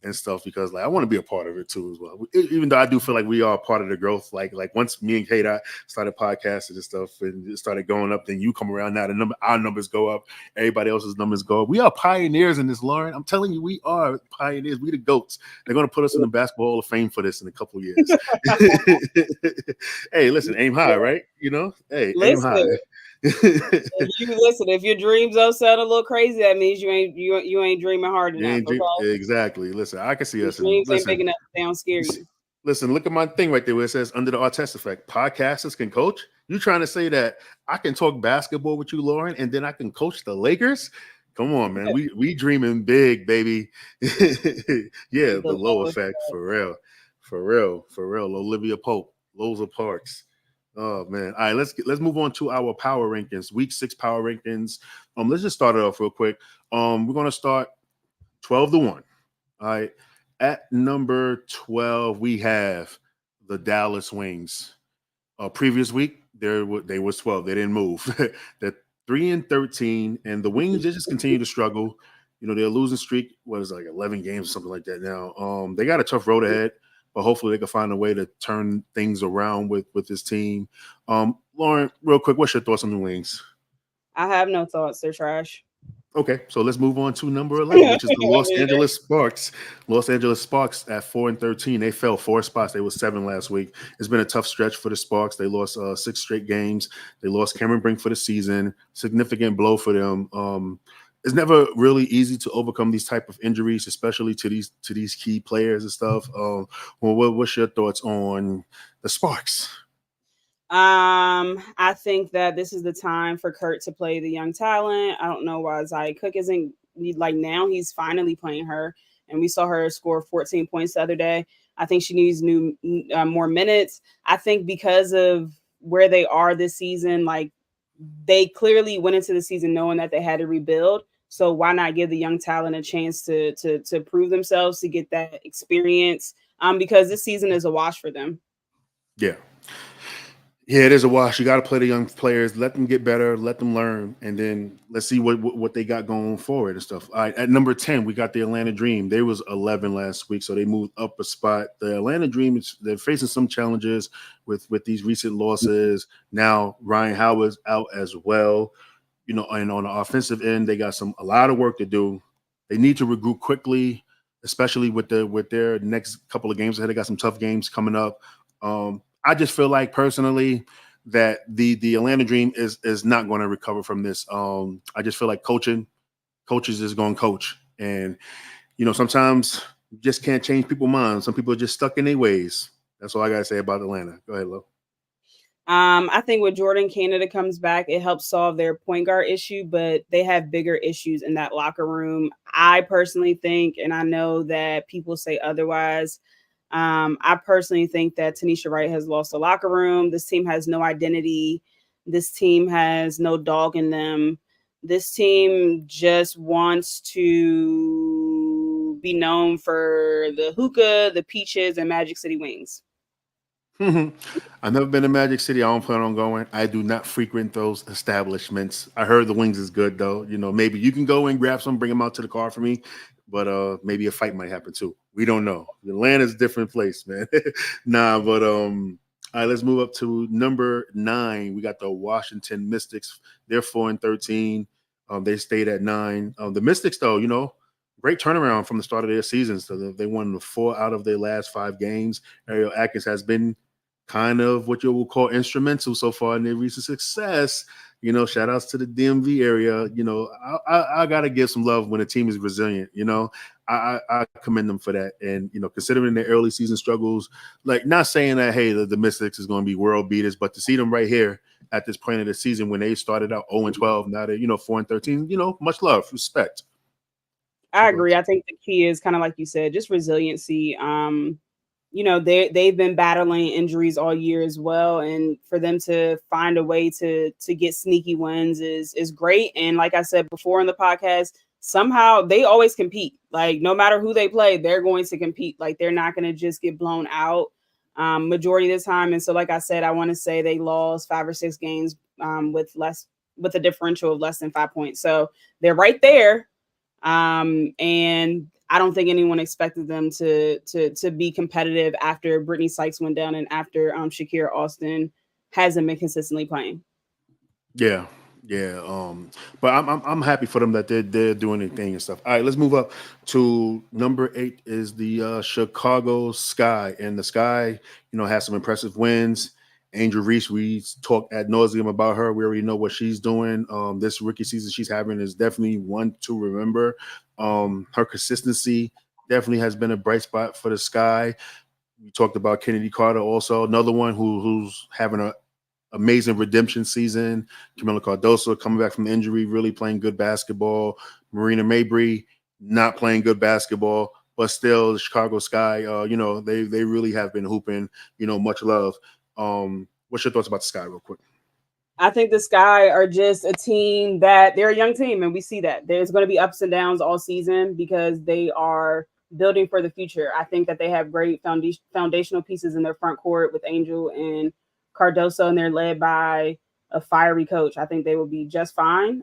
and stuff because like I want to be a part of it too as well. Even though I do feel like we are part of the growth. Like once me and Kate started podcasting and stuff and it started going up, then you come around now. Our numbers go up, everybody else's numbers go up. We are pioneers in this, Lauren. I'm telling you, we are pioneers. We the goats. They're gonna put us in the Basketball Hall of Fame for this in a couple of years. Hey, listen, aim high, right? You know, hey, aim high. Listen, if your dreams don't sound a little crazy, that means you ain't dreaming hard You enough. ain't dream Okay, exactly. Listen, I can see your us in dreams ain't big listen. enough. They don't scare you. Listen, look at my thing right there where it says under the Artest effect. Podcasters can coach. You trying to say that I can talk basketball with you, Lauren, and then I can coach the Lakers? Come on, man. We dreaming big, baby. Yeah, The the low lowest. effect for real. For real. For real. Olivia Pope, Rosa Parks. Oh man. All right, let's move on to our power rankings. Week 6 power rankings. Let's just start it off real quick. We're gonna start 12-1. All right. At number 12, we have the Dallas Wings. Previous week, they was 12. They didn't move. They're 3-13, and the Wings just continue to struggle. You know, they're losing streak. What is it, like 11 games, something like that now. They got a tough road ahead, but hopefully they can find a way to turn things around with this team. Lauren, real quick, what's your thoughts on the Wings? I have no thoughts. They're trash. Okay, so let's move on to number 11, which is the Los Angeles Sparks. Los Angeles Sparks at 4-13. They fell 4 spots. They were 7 last week. It's been a tough stretch for the Sparks. They lost 6 straight games. They lost Cameron Brink for the season. Significant blow for them. It's never really easy to overcome these type of injuries, especially to these key players and stuff. What's your thoughts on the Sparks? I think that this is the time for Kurt to play the young talent. I don't know why Zaya Cook isn't like now. He's finally playing her, and we saw her score 14 points the other day. I think she needs more minutes. I think because of where they are this season, like they clearly went into the season knowing that they had to rebuild. So why not give the young talent a chance to prove themselves, to get that experience? Because this season is a wash for them. Yeah. Yeah, it is a wash. You got to play the young players, let them get better, let them learn, and then let's see what they got going forward and stuff. All right, at number 10, we got the Atlanta Dream. They was 11 last week, so they moved up a spot. The Atlanta Dream, they're facing some challenges with these recent losses. Now Ryan Howard's out as well. You know, and on the offensive end, they got a lot of work to do. They need to regroup quickly, especially with their next couple of games ahead. They got some tough games coming up. I just feel like personally that the Atlanta Dream is not going to recover from this. I just feel like coaches is going to coach, and you know sometimes you just can't change people's minds. Some people are just stuck in their ways. That's all I gotta say about Atlanta. Go ahead, Lo. I think when Jordan Canada comes back, it helps solve their point guard issue, but they have bigger issues in that locker room. I personally think, and I know that people say otherwise. I personally think that Tanisha Wright has lost the locker room. This team has no identity. This team has no dog in them. This team just wants to be known for the hookah, the peaches, and Magic City wings. I've never been to Magic City. I don't plan on going. I do not frequent those establishments. I heard the wings is good though. You know, maybe you can go and grab some, bring them out to the car for me. but maybe a fight might happen too. We don't know. Atlanta's a different place, man. Nah, but all right, let's move up to number 9. We got the Washington Mystics. They're 4-13. They stayed at 9. The Mystics, though, great turnaround from the start of their season. So they won 4 out of their last 5 games. Ariel Atkins has been kind of what you will call instrumental so far in their recent success. Shout outs to the DMV area. I gotta give some love when a team is resilient. I commend them for that. And considering their early season struggles, like not saying that the Mystics is going to be world beaters, but to see them right here at this point of the season when they started out 0-12, now they're 4-13. Much love, respect. I agree. I think the key is kind of like you said, just resiliency. They've been battling injuries all year as well, and for them to find a way to get sneaky wins is great. And like I said before in the podcast, somehow they always compete. Like no matter who they play, they're going to compete. Like they're not going to just get blown out majority of the time. And so, like I said, I want to say they lost 5 or 6 games with a differential of less than 5 points. So they're right there. And I don't think anyone expected them to be competitive after Brittany Sykes went down and after Shakira Austin hasn't been consistently playing. Yeah. But I'm happy for them that they're doing anything and stuff. All right, let's move up to number 8 is the Chicago Sky, and the Sky, has some impressive wins. Angel Reese, we talked ad nauseum about her. We already know what she's doing. This rookie season she's having is definitely one to remember. Her consistency definitely has been a bright spot for the Sky. We talked about Kennedy Carter, also another one who's having an amazing redemption season. Camila Cardoso coming back from the injury, really playing good basketball. Marina Mabry not playing good basketball, but still the Chicago Sky, they really have been hooping. Much love. What's your thoughts about the Sky, real quick? I think the Sky are just a team that they're a young team, and we see that there's going to be ups and downs all season because they are building for the future. I think that they have great foundational pieces in their front court with Angel and Cardoso, and they're led by a fiery coach. I think they will be just fine,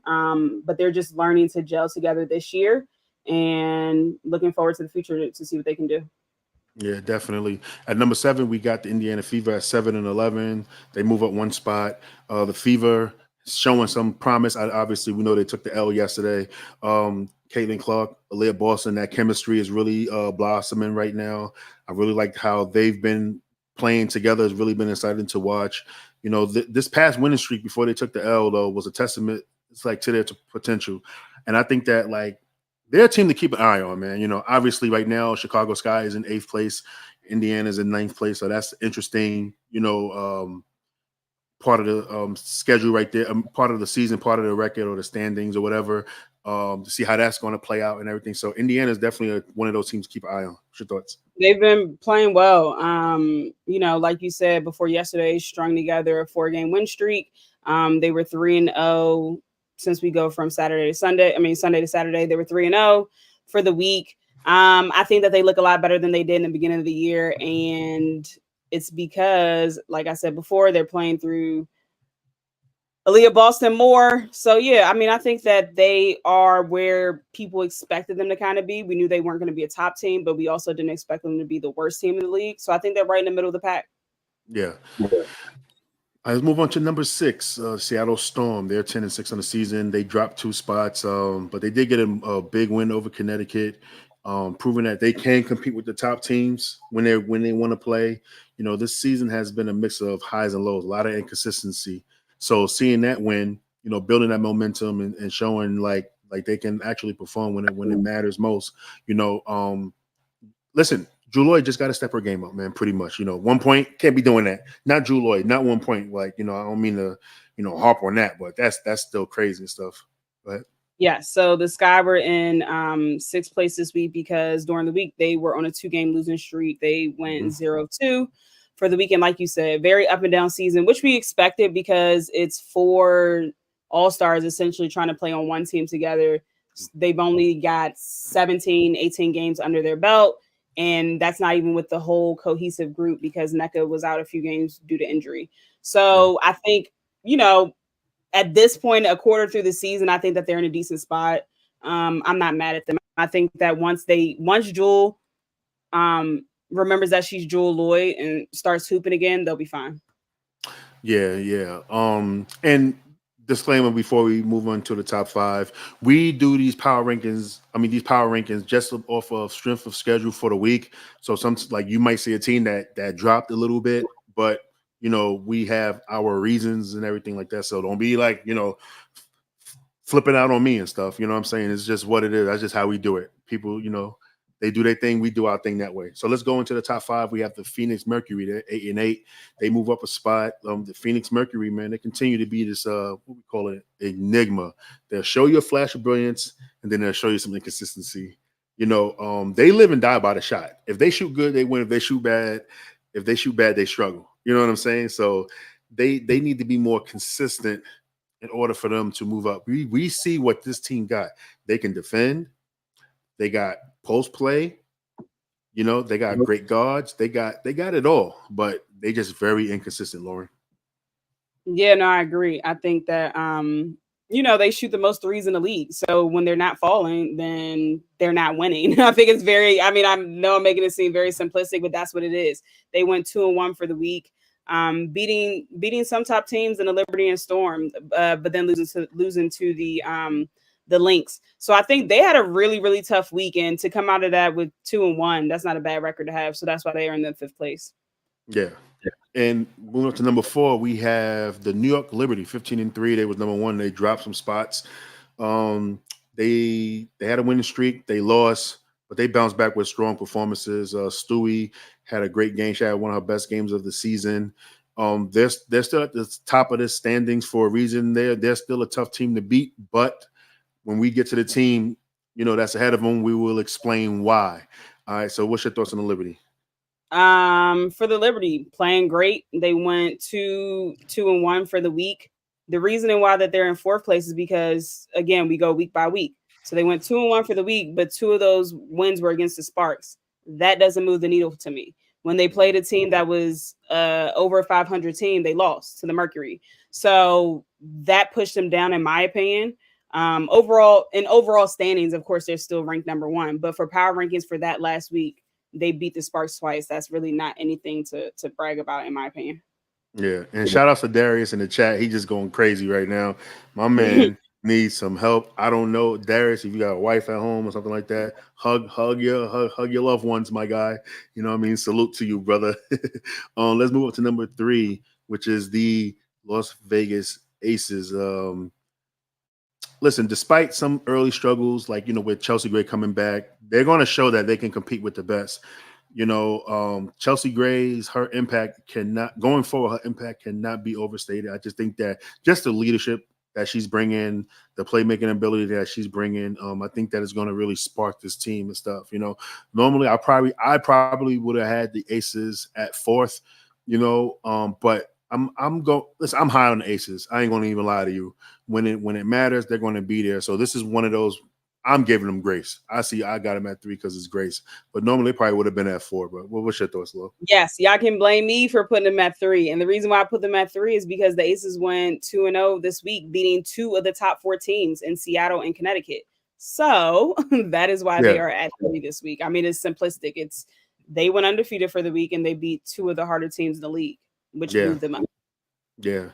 but they're just learning to gel together this year and looking forward to the future to see what they can do. Yeah, definitely. At number 7, we got the Indiana Fever at 7-11. They move up 1 spot. The Fever showing some promise. Obviously, we know they took the L yesterday. Caitlin Clark, Aaliyah Boston, that chemistry is really blossoming right now. I really like how they've been playing together. It's really been exciting to watch. This past winning streak before they took the L, though, was a testament. It's like to their potential. And I think that, like, they're a team to keep an eye on, man. Obviously right now, Chicago Sky is in 8th place. Indiana's in 9th place. So that's interesting, part of the schedule right there, part of the season, part of the record or the standings or whatever, to see how that's going to play out and everything. So Indiana is definitely one of those teams to keep an eye on. What's your thoughts? They've been playing well. Like you said before yesterday, strung together a 4-game win streak. They were 3-0 since we go from Sunday to Saturday. They were 3-0 for the week. I think that they look a lot better than they did in the beginning of the year. And it's because, like I said before, they're playing through Aaliyah Boston more. So, yeah, I think that they are where people expected them to kind of be. We knew they weren't going to be a top team, but we also didn't expect them to be the worst team in the league. So I think they're right in the middle of the pack. Yeah. Let's move on to number 6, Seattle Storm. They're 10-6 on the season. They dropped 2 spots, but they did get a big win over Connecticut, proving that they can compete with the top teams when they want to play. This season has been a mix of highs and lows, a lot of inconsistency. So seeing that win, building that momentum and showing like they can actually perform when it matters most. Listen. Drew Lloyd just got to step her game up, man, pretty much. 1 point, can't be doing that. Not Drew Lloyd, not 1 point. Like, I don't mean to, harp on that, but that's still crazy and stuff. Go ahead. Yeah, so the Sky were in 6th place this week because during the week they were on a 2-game losing streak. They went 0-2 for the weekend, like you said. Very up and down season, which we expected because it's 4 all-stars essentially trying to play on one team together. They've only got 17, 18 games under their belt. And that's not even with the whole cohesive group because NECA was out a few games due to injury. So I think, at this point, a quarter through the season, I think that they're in a decent spot. I'm not mad at them. I think that once Jewel remembers that she's Jewel Lloyd and starts hooping again, they'll be fine. Yeah, yeah. And disclaimer before we move on to the top five, we do these power rankings. I mean, these power rankings just off of strength of schedule for the week. So some like you might see a team that dropped a little bit, but we have our reasons and everything like that. So don't be like flipping out on me and stuff. You know what I'm saying? It's just what it is. That's just how we do it. People, they do their thing, we do our thing that way. So let's go into the top five. We have the Phoenix Mercury. They're 8-8. They move up a spot. The Phoenix Mercury, man, they continue to be this what we call it, enigma. They'll show you a flash of brilliance, and then they'll show you some inconsistency. They live and die by the shot. If they shoot good, they win. If they shoot bad, they struggle. You know what I'm saying? So they need to be more consistent in order for them to move up. We see what this team got. They can defend. They got post play. They got great guards. They got it all, but they just very inconsistent, Lauren. Yeah, no, I agree. I think that they shoot the most threes in the league. So when they're not falling, then they're not winning. I think it's I know I'm making it seem very simplistic, but that's what it is. They went 2-1 for the week. Beating some top teams in the Liberty and Storm, but then losing to the Lynx. So I think they had a really, really tough weekend to come out of that with 2-1. That's not a bad record to have. So that's why they are in the 5th place. Yeah. And moving up to number 4, we have the New York Liberty, 15-3. They was number 1. They dropped some spots. They had a winning streak. They lost, but they bounced back with strong performances. Stewie had a great game. She had one of her best games of the season. They're still at the top of the standings for a reason. They're still a tough team to beat, but when we get to the team, that's ahead of them, we will explain why. All right. So what's your thoughts on the Liberty? For the Liberty, playing great. They went 2-1 for the week. The reasoning why that they're in 4th place is because, again, we go week by week. So they went 2-1 for the week, but 2 of those wins were against the Sparks. That doesn't move the needle to me. When they played a team that was over a 500 team, they lost to the Mercury. So that pushed them down, in my opinion. Overall standings, of course, they're still ranked number 1. But for power rankings for that last week, they beat the Sparks twice. That's really not anything to brag about, in my opinion. Yeah, and shout out to Darius in the chat. He's just going crazy right now. My man needs some help. I don't know, Darius, if you got a wife at home or something like that, hug your loved ones, my guy. You know what I mean? Salute to you, brother. Let's move up to number 3, which is the Las Vegas Aces. Listen, despite some early struggles, like with Chelsea Gray coming back, they're going to show that they can compete with the best. Chelsea Gray's her impact going forward. Her impact cannot be overstated. I just think that just the leadership that she's bringing, the playmaking ability that she's bringing, I think that is going to really spark this team and stuff. Normally I probably would have had the Aces at 4th. But I'm going. Listen, I'm high on the Aces. I ain't going to even lie to you. When it matters, they're going to be there. So this is one of those. I'm giving them grace. I got them at 3 because it's grace. But normally, they probably would have been at 4. But what's your thoughts, Lo? Yes, y'all can blame me for putting them at 3. And the reason why I put them at 3 is because the Aces went 2-0 this week, beating 2 of the top 4 teams in Seattle and Connecticut. So that is why they are at 3 this week. I mean, it's simplistic. They went undefeated for the week, and they beat 2 of the harder teams in the league, which moved them up. Yeah.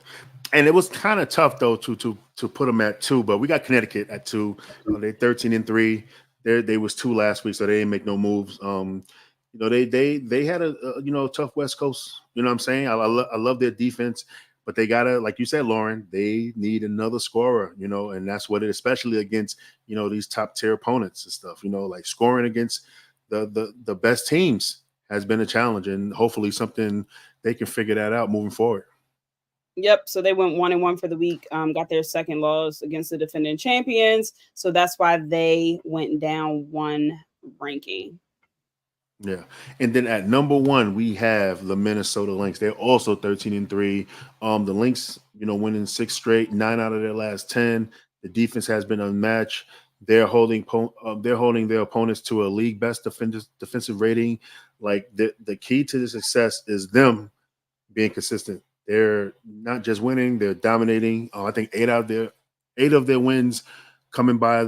And it was kind of tough though to put them at 2, but we got Connecticut at 2. They're 13-3. They was 2 last week, so they didn't make no moves. They had a tough West Coast. You know what I'm saying? I love their defense, but they gotta, like you said, Lauren, they need another scorer. And that's what it, especially against these top tier opponents and stuff. Like scoring against the best teams has been a challenge, and hopefully something they can figure that out moving forward. Yep. So they went 1-1 for the week, got their second loss against the defending champions. So that's why they went down 1 ranking. Yeah. And then at number 1, we have the Minnesota Lynx. They're also 13-3. The Lynx, winning 6 straight, 9 out of their last 10. The defense has been unmatched. They're holding their opponents to a league best defensive rating. Like the key to the success is them being consistent. They're not just winning; they're dominating. I think 8 of their wins coming by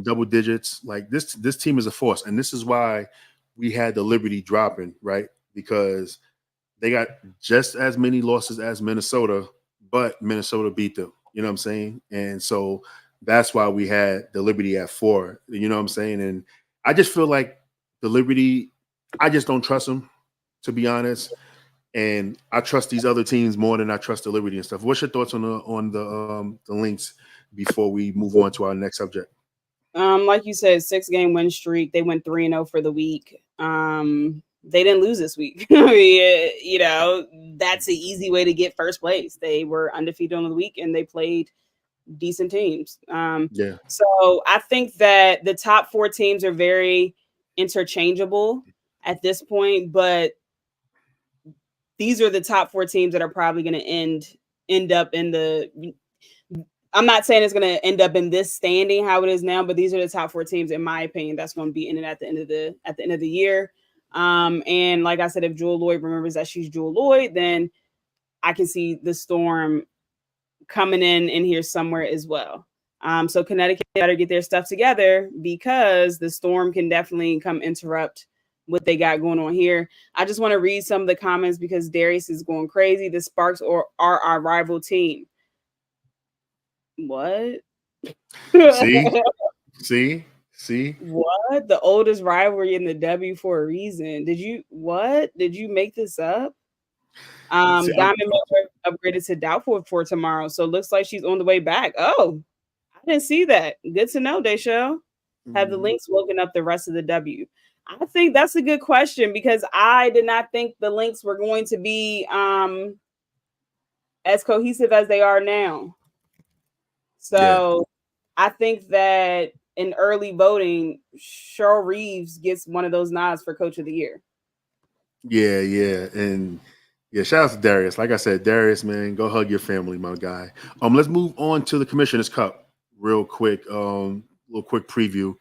double digits. Like this team is a force, and this is why we had the Liberty dropping, right? Because they got just as many losses as Minnesota, but Minnesota beat them. You know what I'm saying? And so that's why we had the Liberty at 4. You know what I'm saying? And I just feel like the Liberty, I just don't trust them, to be honest. And I trust these other teams more than I trust the Liberty and stuff. What's your thoughts on the Lynx before we move on to our next subject? Like you said, 6-game win streak. They went 3-0 for the week. They didn't lose this week. You know, that's an easy way to get first place. They were undefeated on the week and they played decent teams. Yeah, So I think that the top 4 teams are very interchangeable at this point, but these are the top 4 teams that are probably going to end up in the. I'm not saying it's going to end up in this standing how it is now, but these are the top 4 teams, in my opinion, that's going to be in it at the end of the year. And like I said, if Jewel Lloyd remembers that she's Jewel Lloyd, then I can see the Storm coming in here somewhere as well. So Connecticut better get their stuff together because the Storm can definitely come interrupt what they got going on here. I just want to read some of the comments because Darius is going crazy. The Sparks are our rival team. What? see, see. What? The oldest rivalry in the W for a reason. Did you make this up? See, Diamond Miller upgraded to doubtful for tomorrow, so looks like she's on the way back. Oh, I didn't see that. Good to know, Desho. Have the Lynx woken up the rest of the W? I think that's a good question because I did not think the Lynx were going to be as cohesive as they are now. So I think that in early voting, Cheryl Reeves gets one of those nods for Coach of the Year. Yeah, and yeah, shout out to Darius. Like I said, Darius, man, go hug your family, my guy. Let's move on to the Commissioner's Cup real quick. Little quick preview.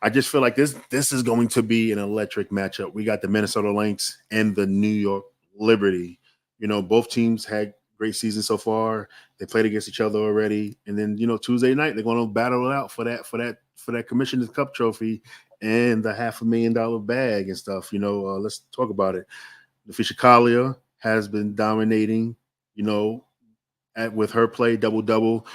I just feel like this is going to be an electric matchup. We got the Minnesota Lynx and the New York Liberty. You know, both teams had great seasons so far. They played against each other already, and then Tuesday night they're going to battle it out for that Commissioner's Cup trophy and the $500,000 bag and stuff. Let's talk about it. The Fisher has been dominating. With her play double,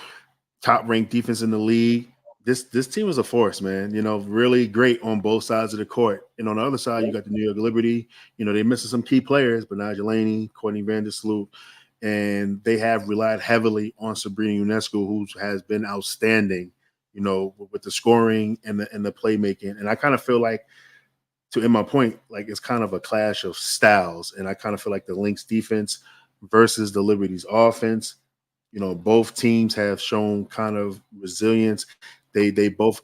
top ranked defense in the league. This team is a force, man. Really great on both sides of the court. And on the other side, you got the New York Liberty. They're missing some key players, Bernard Delaney, Courtney Vandersloot, and they have relied heavily on Sabrina Ionescu, who has been outstanding, with the scoring and the playmaking. And I kind of feel like, to end my point, like it's kind of a clash of styles. And I kind of feel like the Lynx defense versus the Liberty's offense. Both teams have shown kind of resilience. They're both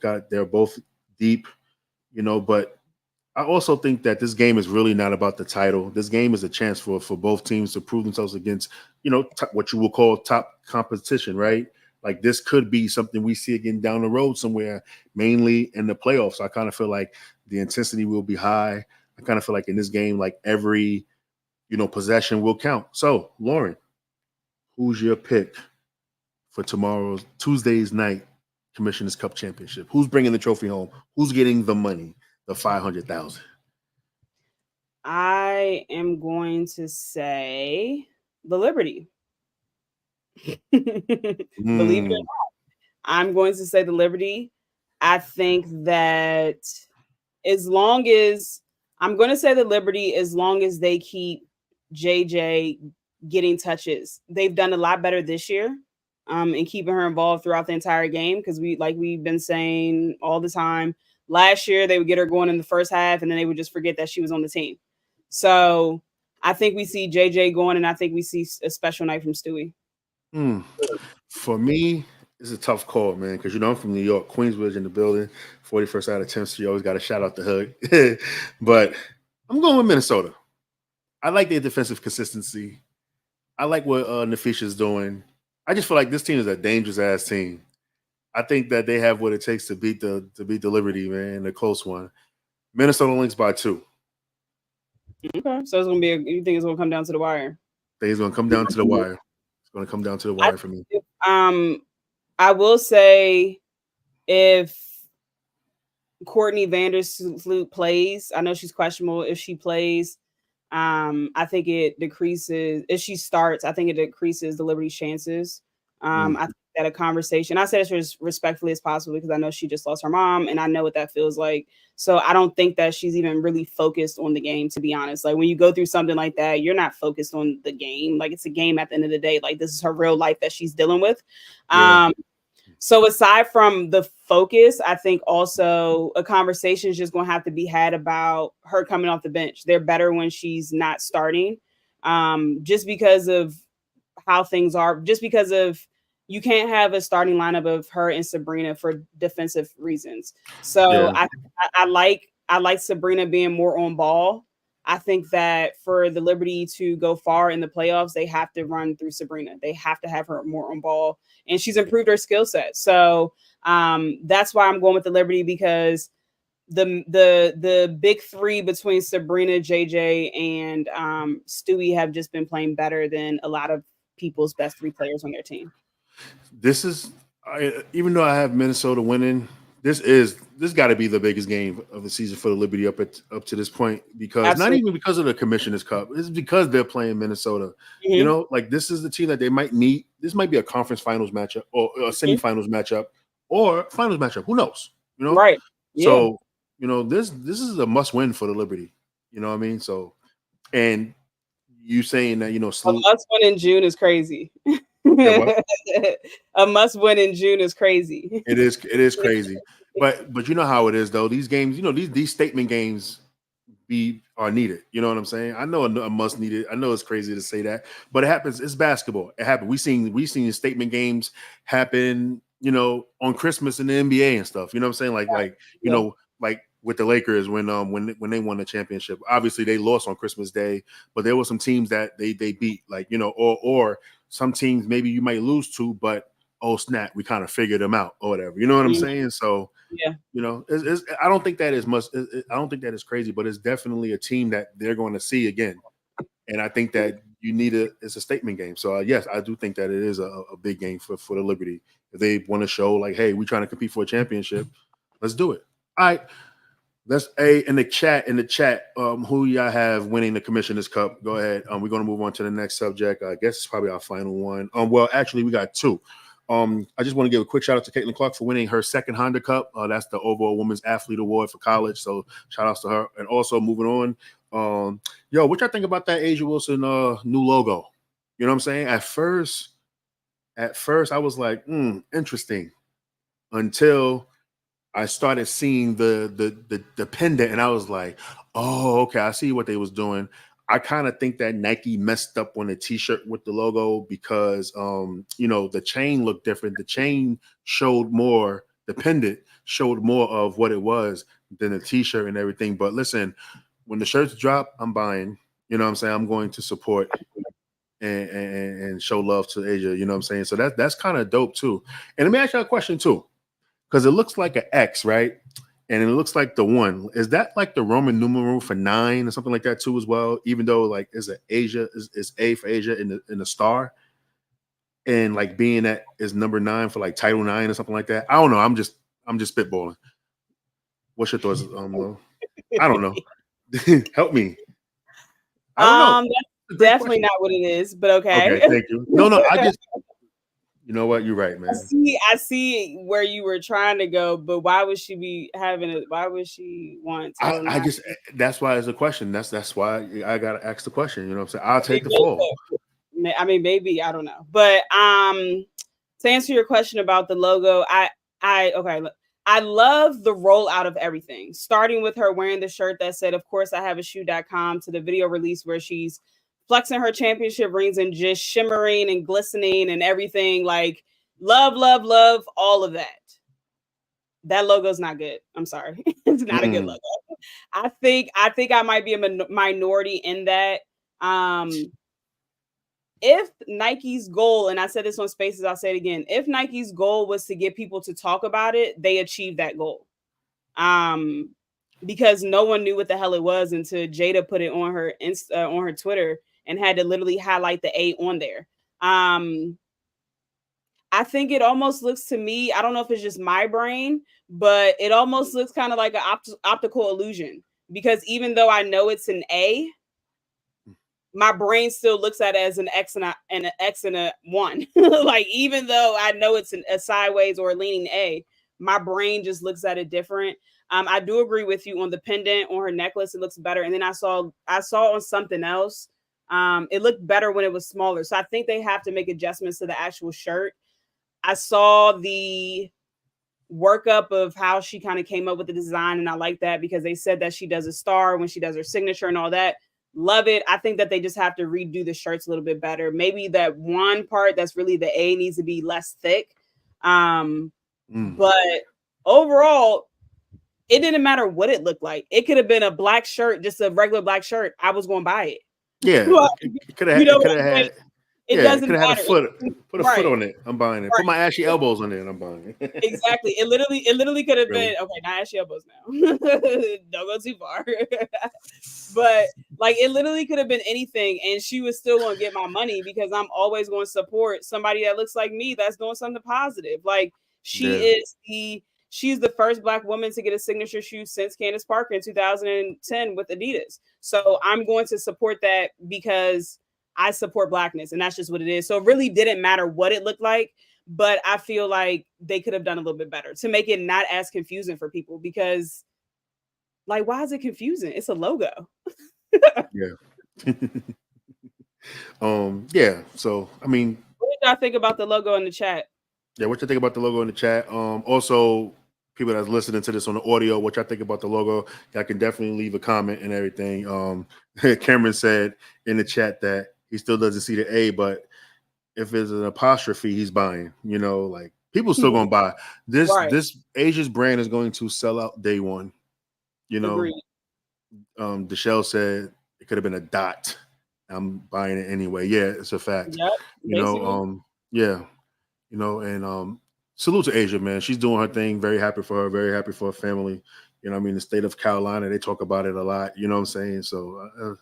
deep, but I also think that this game is really not about the title. This game is a chance for both teams to prove themselves against, what you will call top competition, right? Like this could be something we see again down the road somewhere, mainly in the playoffs. So I kind of feel like the intensity will be high. I kind of feel like in this game, like every, possession will count. So, Lauren, who's your pick for Tuesday's night Commissioner's Cup Championship? Who's bringing the trophy home? Who's getting the money, the $500,000? I am going to say the Liberty. Believe it or not, I'm going to say the Liberty. I think that I'm going to say the Liberty, as long as they keep JJ getting touches. They've done a lot better this year in keeping her involved throughout the entire game because we've been saying all the time. Last year, they would get her going in the first half, and then they would just forget that she was on the team. So I think we see JJ going, and I think we see a special night from Stewie. For me, it's a tough call, man, because I'm from New York, Queensbridge in the building, 41st out of 10th Street. You always got to shout out the hood. But I'm going with Minnesota. I like their defensive consistency. I like what Nafisha's doing. I just feel like this team is a dangerous ass team. I think that they have what it takes to beat the Liberty, man, a close one. Minnesota Lynx by 2. Okay, so it's gonna be. You think it's gonna come down to the wire? I think it's gonna come down to the wire. It's gonna come down to the wire for me. I will say, if Courtney Vandersloot plays. I know she's questionable. If she plays, I think it decreases. If she starts, I think it decreases the Liberty's chances. I think that a conversation, I said it as respectfully as possible because I know she just lost her mom and I know what that feels like. So I don't think that she's even really focused on the game, to be honest. Like when you go through something like that, you're not focused on the game. Like it's a game at the end of the day. Like this is her real life that she's dealing with. Yeah. So aside from the focus, I think also a conversation is just going to have to be had about her coming off the bench. They're better when she's not starting, just because of how things are. Just because of you can't have a starting lineup of her and Sabrina for defensive reasons. So Yeah. I like Sabrina being more on ball. I think that for the Liberty to go far in the playoffs, they have to run through Sabrina. They have to have her more on ball, and she's improved her skill set. So that's why I'm going with the Liberty because the big three between Sabrina, JJ, and Stewie have just been playing better than a lot of people's best three players on their team. This is even though I have Minnesota winning, this got to be the biggest game of the season for the Liberty up to this point because Absolutely. not even because of the Commissioner's Cup, it's because they're playing Minnesota. You know, like this is the team that they might meet. This might be a conference finals matchup or a semifinals matchup or finals matchup. Who knows? You know, Right? Yeah. So you know this is a must win for the Liberty. You know what I mean? So and you saying that A must win in June is crazy. A must win in June is crazy. It is crazy. But you know how it is though. These games, you know, these statement games are needed. You know what I'm saying? I know a must need it. I know it's crazy to say that, but it happens. It's basketball. It happened. We seen statement games happen, you know, on Christmas in the NBA and stuff. You know what I'm saying? Like you know, like with the Lakers when they won the championship. Obviously they lost on Christmas Day, but there were some teams that they beat, like, you know, or some teams maybe you might lose to, but oh snap, we kind of figured them out or whatever. You know what I'm saying? So yeah, you know, I don't think that is much. I don't think that is crazy, but it's definitely a team that they're going to see again. And I think that you need it's a statement game. So yes, I do think that it is a big game for the Liberty. If they want to show like, hey, we're trying to compete for a championship, let's do it. All right. Let's in the chat. Who y'all have winning the Commissioner's Cup? Go ahead. We're going to move on to the next subject. I guess it's probably our final one. Well, actually, we got two. I just want to give a quick shout out to Caitlin Clark for winning her second Honda Cup. That's the overall Women's Athlete Award for college. So shout outs to her. And also moving on. Yo, what y'all think about that Asia Wilson new logo? You know what I'm saying? At first, I was like, interesting, until I started seeing the pendant, and I was like, oh, okay, I see what they was doing. I kind of think that Nike messed up on the t-shirt with the logo because you know, the chain looked different. The chain showed more, the pendant showed more of what it was than the t-shirt and everything. But listen, when the shirts drop, I'm buying. You know what I'm saying? I'm going to support and show love to Asia. You know what I'm saying? So that's kind of dope too. And let me ask you a question too, because it looks like an X, right? And it looks like the one. Is that like the Roman numeral for 9 or something like that too as well? Even though like is it Asia is A for Asia in the star, and like being that is number 9 for like Title 9 or something like that. I don't know. I'm just spitballing. What's your thoughts? Lo? I don't know. Help me. I don't know. That's definitely not what it is, but okay. Okay, thank you. No, I just. You know what? You're right, man. I see where you were trying to go, but why would she be having it? Why would she want to? I just that's why it's a question. That's why I gotta ask the question. You know what I'm saying? I'll take the fall. I mean, maybe I don't know, but to answer your question about the logo, okay. I love the rollout of everything, starting with her wearing the shirt that said, "Of course, I have a shoe.com," to the video release where she's flexing her championship rings and just shimmering and glistening and everything. Like love all of that. That logo's not good. I'm sorry. It's not a good logo. I think I might be a minority in that. If Nike's goal, and I said this on Spaces, I'll say it again. If Nike's goal was to get people to talk about it, they achieved that goal. Because no one knew what the hell it was until Jada put it on her on her Twitter and had to literally highlight the A on there. I think it almost looks to me, I don't know if it's just my brain, but it almost looks kind of like an optical illusion, because even though I know it's an A, my brain still looks at it as an X and an X and a one. Like, even though I know it's a sideways or a leaning A, my brain just looks at it different. I do agree with you on the pendant on her necklace. It looks better. And then I saw on something else. It looked better when it was smaller. So I think they have to make adjustments to the actual shirt. I saw the workup of how she kind of came up with the design, and I like that because they said that she does a star when she does her signature and all that. Love it. I think that they just have to redo the shirts a little bit better. Maybe that one part that's really the A needs to be less thick. But overall, it didn't matter what it looked like. It could have been a black shirt, just a regular black shirt. I was going to buy it. Yeah, it could have had. It Yeah, doesn't could have had matter. a foot. Put a Right. foot on it. I'm buying it. Put my ashy elbows on it, and I'm buying it. Exactly. It literally could have Really? been okay. Now ashy elbows now. Don't go too far. But like, it literally could have been anything, and she was still going to get my money because I'm always going to support somebody that looks like me that's doing something positive. Like, she's the first Black woman to get a signature shoe since Candace Parker in 2010 with Adidas. So I'm going to support that because I support Blackness, and that's just what it is. So it really didn't matter what it looked like, but I feel like they could have done a little bit better to make it not as confusing for people, because, like, why is it confusing? It's a logo. Yeah. Yeah. So I mean, What did y'all think about the logo in the chat? yeah, what you think about the logo in the chat? Also, people that's listening to this on the audio, what y'all think about the logo? Y'all can definitely leave a comment and everything. Cameron said in the chat that he still doesn't see the A, but if it's an apostrophe, he's buying. You know, like, people still gonna buy this. Right. This Asia's brand is going to sell out day one. You know, Agreed. Deshelle said it could have been a dot. I'm buying it anyway. Yeah, it's a fact. Yep. You know, yeah. You know, and salute to Asia, man. She's doing her thing. Very happy for her. Very happy for her family. You know, I mean, the state of Carolina, they talk about it a lot. You know what I'm saying? So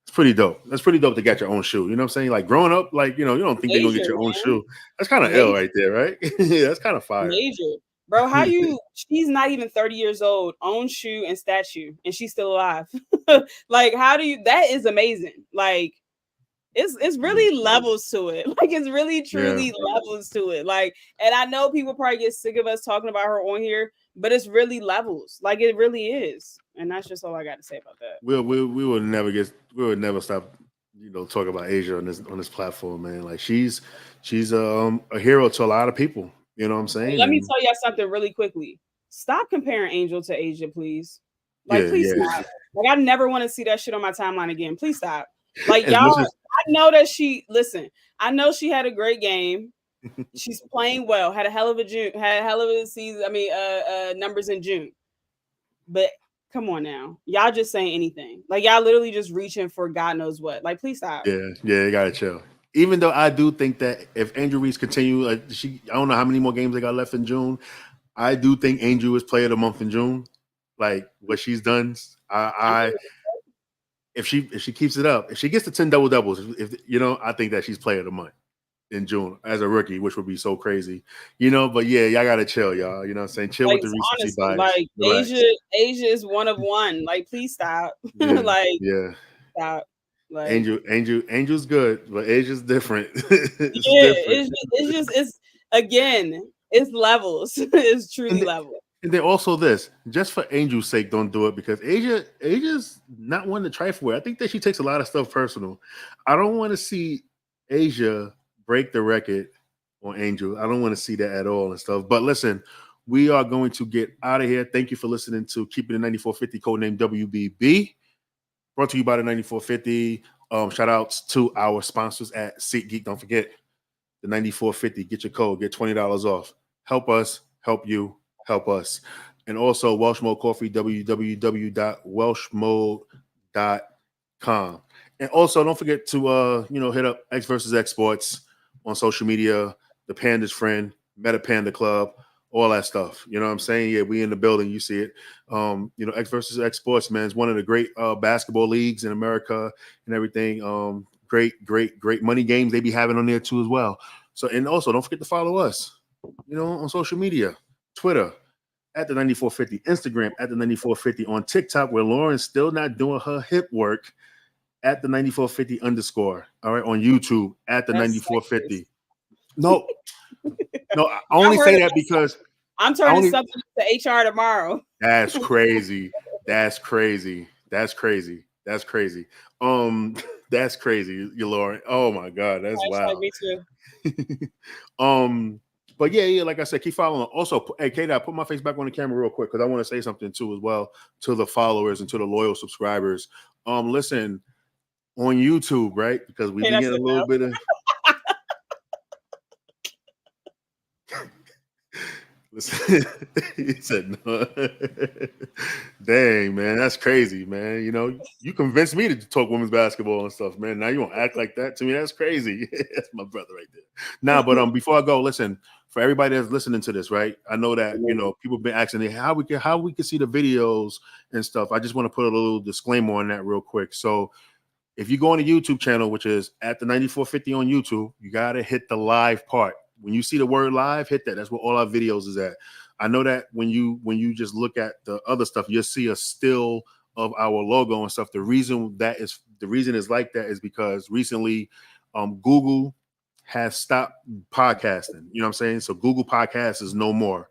it's pretty dope. That's pretty dope to get your own shoe. You know what I'm saying? Like, growing up, like, you know, you don't think they're gonna get your own shoe. That's kind of ill right there, right? Yeah, that's kind of fire. Major. Bro, how she's not even 30 years old, own shoe and statue, and she's still alive. Like, that is amazing. Like, it's really levels to it. Like, it's really truly levels to it. Like, and I know people probably get sick of us talking about her on here, but it's really levels. Like, it really is. And that's just all I got to say about that. We would never stop, you know, talking about Asia on this platform, man. Like, she's a hero to a lot of people. You know what I'm saying? Let me tell y'all something really quickly. Stop comparing Angel to Asia, please. Like, please stop. Like, I never want to see that shit on my timeline again. Please stop. Like, y'all, I know that I know she had a great game. She's playing well, had a hell of a season. I mean, numbers in June. But come on now. Y'all just saying anything. Like, y'all literally just reaching for God knows what. Like, please stop. Yeah, you gotta chill. Even though I do think that if Angel Reese continue, I don't know how many more games they got left in June. I do think Angel is player of the month in June. Like, what she's done, if she keeps it up, if she gets to 10 double doubles, if you know, I think that she's player of the month in June as a rookie, which would be so crazy, you know. But yeah, y'all gotta chill, y'all. You know what I'm saying? Chill, like, with the recency bias. Like, Asia is one of one. Like, please stop. Yeah, like, stop. Like, Angel's good, but Asia's different. it's again, it's levels. It's truly levels. And then also this, just for Angel's sake, don't do it, because Asia's not one to trifle with. I think that she takes a lot of stuff personal. I don't want to see Asia break the record on Angel. I don't want to see that at all and stuff. But listen, we are going to get out of here. Thank you for listening to Keeping It 9450, codename WBB. Brought to you by the 9450. Shout outs to our sponsors at SeatGeek. Don't forget the 9450. Get your code. Get $20 off. Help us. Help you. Help us. And also Welsh Mode Coffee, www.welshmode.com. And also don't forget to hit up X versus X Sports on social media, the Panda's Friend, Meta Panda Club, all that stuff. You know what I'm saying? Yeah, we in the building. You see it. X versus X Sports, man, is one of the great basketball leagues in America and everything. Great money games they be having on there too as well. So, and also don't forget to follow us, on social media, Twitter at the 9450, Instagram at the 9450, on TikTok, where Lauren's still not doing her hip work, at the 9450 underscore. All right, on YouTube at the That's 9450. sexist. No, no, I Y'all only heard say of that that? because I'm I turning only something to HR tomorrow. that's crazy. That's crazy. That's crazy. That's crazy. Um, that's crazy, you Lauren. Oh my god, that's Hashtag wild. me too. um, but yeah, like I said, keep following. Also, hey, Kate, put my face back on the camera real quick because I want to say something too as well to the followers and to the loyal subscribers. Listen, on YouTube, right? Because we've Okay, been that's getting it a little now. bit of listen. He said no. Dang, man, that's crazy, man. You convinced me to talk women's basketball and stuff, man. Now you won't act like that to me. That's crazy. That's my brother right there. Nah, but before I go, listen, for everybody that's listening to this, right? I know that people have been asking me how we can see the videos and stuff. I just want to put a little disclaimer on that real quick. So if you go on the YouTube channel, which is at the 9450 on YouTube, you got to hit the live part. When you see the word live, hit that. That's where all our videos is at. I know that when you just look at the other stuff, you'll see a still of our logo and stuff. The reason is like that is because recently Google has stopped podcasting. You know what I'm saying? So Google Podcasts is no more.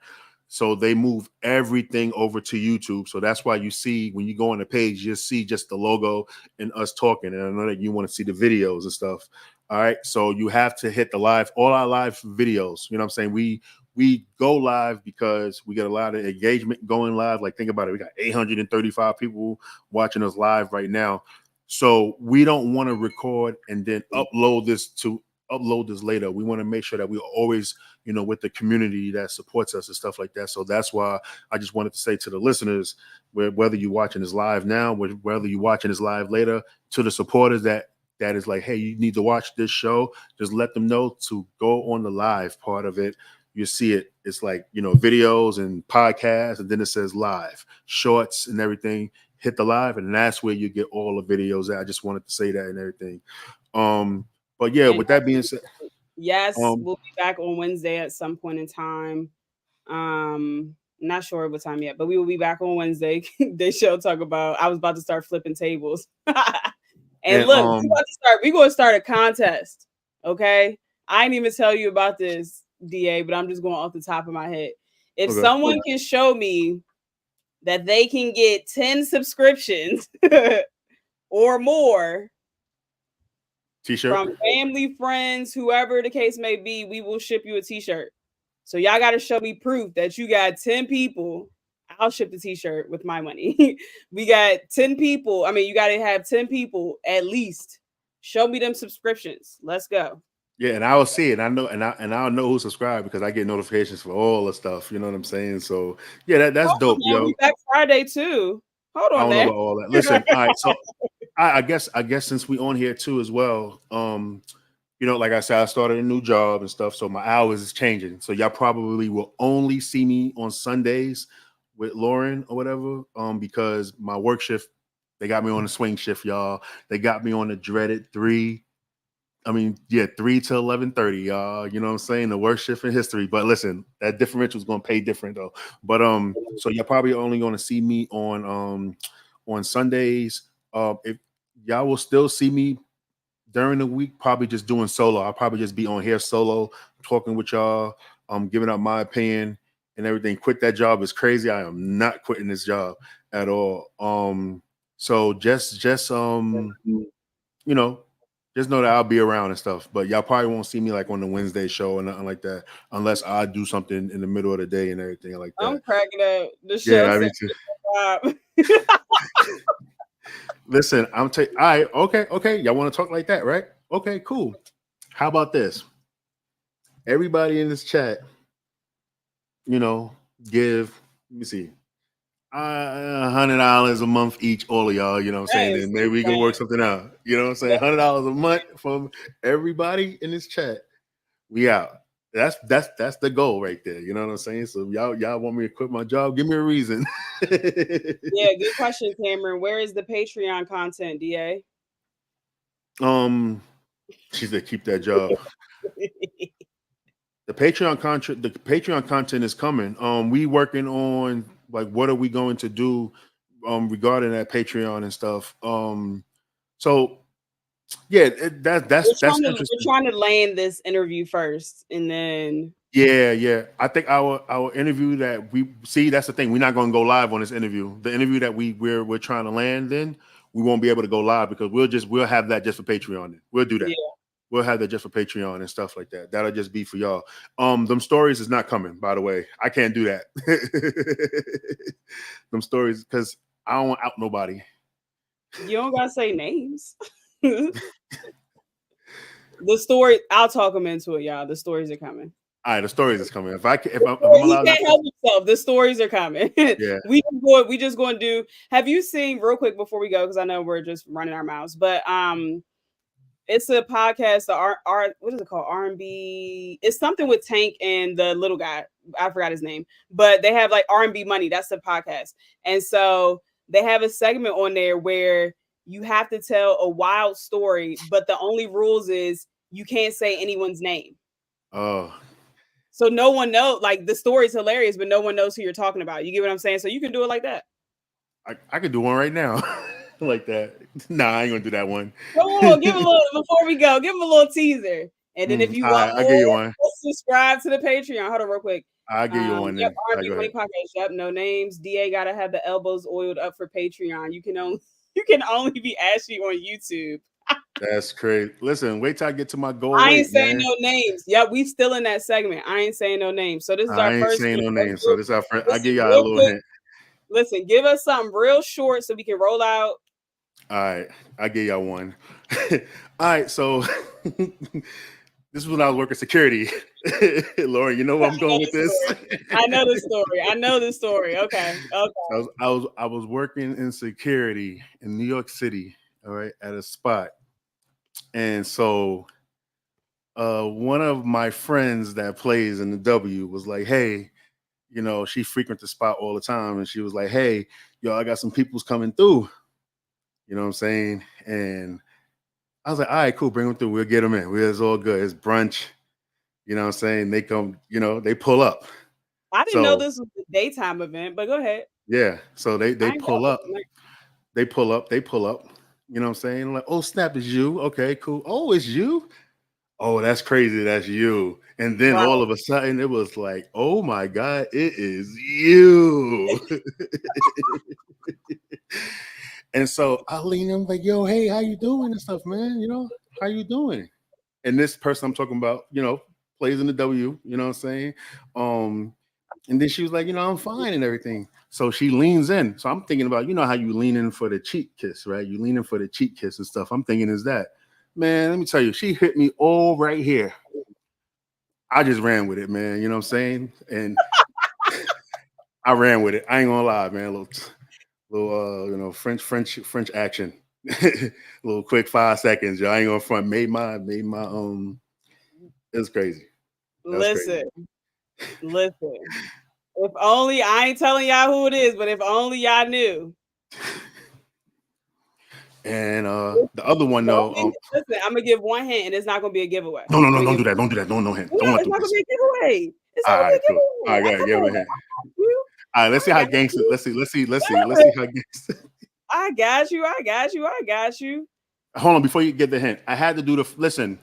So they move everything over to YouTube. So that's why you see when you go on the page, you see just the logo and us talking. And I know that you want to see the videos and stuff. All right. So you have to hit the live, all our live videos. You know what I'm saying? We go live because we get a lot of engagement going live. Like, think about it. We got 835 people watching us live right now. So we don't want to record and then upload this later. We want to make sure that we always, with the community that supports us and stuff like that. So that's why I just wanted to say to the listeners, whether you're watching this live now, whether you're watching this live later, to the supporters that is like, hey, you need to watch this show, just let them know to go on the live part of it. You see it. It's like, videos and podcasts, and then it says live, shorts and everything. Hit the live, and that's where you get all the videos. I just wanted to say that and everything. But yeah, And with that being said, yes, we'll be back on Wednesday at some point in time. Not sure what time yet, but we will be back on Wednesday. They shall talk about. I was about to start flipping tables. And look, we're going to start a contest. Okay. I didn't even tell you about this, DA, but I'm just going off the top of my head. If someone can show me that they can get 10 subscriptions or more t-shirt from family, friends, whoever the case may be, we will ship you a t-shirt. So y'all got to show me proof that you got 10 people. I'll ship the t-shirt with my money. We got 10 people. I mean, you got to have 10 people at least. Show me them subscriptions. Let's go. Yeah, and I will see it. I know, and I'll know who subscribed because I get notifications for all the stuff. You know what I'm saying? So yeah, that's dope, yo. We back Friday too. Hold I on don't know there. about all that. Listen, all right. So I guess since we on here too as well, like I said, I started a new job and stuff, so my hours is changing. So y'all probably will only see me on Sundays with Lauren or whatever, because my work shift, they got me on the swing shift, y'all. They got me on the dreaded 3 to 11:30, y'all. You know what I'm saying? The worst shift in history. But listen, that differential is gonna pay different though. But so you're probably only gonna see me on Sundays. If y'all will still see me during the week, probably just doing solo. I'll probably just be on here solo, talking with y'all, giving up my opinion and everything. Quit that job is crazy. I am not quitting this job at all. So just just know that I'll be around and stuff. But y'all probably won't see me like on the Wednesday show or nothing like that, unless I do something in the middle of the day and everything like that. I'm cracking up. The show Yeah, I mean, listen, all right, okay. Y'all want to talk like that, right? Okay, cool. How about this? Everybody in this chat, give, let me see, $100 a month each, all of y'all, you know what I'm saying? And maybe we can work something out. You know what I'm saying? $100 a month from everybody in this chat. We out. That's the goal right there. You know what I'm saying? So y'all want me to quit my job? Give me a reason. Yeah, good question, Cameron. Where is the Patreon content, DA? She said keep that job. The Patreon content is coming. We working on like what are we going to do regarding that Patreon and stuff. So yeah, that's We're interesting. trying to land this interview first, and then Yeah. I think our interview that we see, that's the thing. We're not going to go live on this interview. The interview that we're trying to land in, we won't be able to go live because we'll have that just for Patreon. We'll do that. yeah. We'll have that just for Patreon and stuff like that. That'll just be for y'all. Them stories is not coming, by the way. I can't do that. Them stories, because I don't want out nobody. You don't gotta say names. The story, I'll talk them into it, y'all. The stories are coming. All right, the stories is coming. If I'm He allowed can't not help himself. The stories are coming. yeah. We just going to do. Have you seen real quick before we go? Because I know we're just running our mouths, but it's a podcast. The R what is it called? R&B. It's something with Tank and the little guy. I forgot his name, but they have like R&B Money. That's the podcast, and so they have a segment on there where you have to tell a wild story, but the only rules is you can't say anyone's name. Oh. So no one knows, like the story's hilarious, but no one knows who you're talking about. You get what I'm saying? So you can do it like that. I could do one right now. Like that. Nah, I ain't gonna do that one. Come on, give a little before we go, give them a little teaser. And then if you All want right, I'll give you more, one. subscribe to the Patreon. Hold on real quick. I'll give you one Yep, then. All right, R&B go Money ahead. Podcast. Yep, no names. DA gotta have the elbows oiled up for Patreon. You can only be ashy on YouTube. That's crazy. Listen, wait till I get to my goal I ain't weight, saying man. no names. Yep, we still in that segment. I ain't saying no names. So this is our I ain't first saying one. no names. So this is our friend. I'll give Listen, y'all a real little quick. hint. Listen, give us something real short so we can roll out. All right, I'll give y'all one. All right, so this is when I was working security. Lauren, you know where I'm going with this? I know the story. I know the story. Okay. I was working in security in New York City, all right, at a spot. And so one of my friends that plays in the W was like, hey, you know, she frequents the spot all the time. And she was like, hey, yo, I got some people's coming through. You know what I'm saying? And I was like, all right, cool, bring them through. We'll get them in. It's all good. It's brunch. You know what I'm saying? They come, you know, they pull up. I didn't know So this was a daytime event, but go ahead. yeah. So they I ain't pull got up. They pull up. They pull up. You know what I'm saying? Like, oh, snap, is you. Okay, cool. Oh, it's you. Oh, that's crazy. That's you. And then right. all of a sudden it was like, oh my God, it is you. And so I lean in like, yo, hey, how you doing and stuff, man? You know, how you doing? And this person I'm talking about, you know, plays in the W, you know what I'm saying? And then she was like, you know, I'm fine and everything. So she leans in. So I'm thinking about, you know, how you lean in for the cheek kiss, right? You lean in for the cheek kiss and stuff. I'm thinking is that, man, let me tell you, she hit me all right here. I just ran with it, man. You know what I'm saying? And I ran with it. I ain't gonna lie, man. Little you know, French action. Little quick 5 seconds. Y'all ain't gonna front. Made my it was crazy. That was crazy. Listen. If only I ain't telling y'all who it is, but if only y'all knew. And the other one though, listen, I'm gonna give one hint, and it's not gonna be a giveaway. No, don't do that. Don't do that. No hint. Don't want it's to not do gonna this. be a giveaway. It's not All gonna be right, a cool. giveaway. All right, go ahead. Give him a hint. All right, let's see how gangster. Let's see how gangster. I got you. Hold on, before you get the hint, I had to do the listen,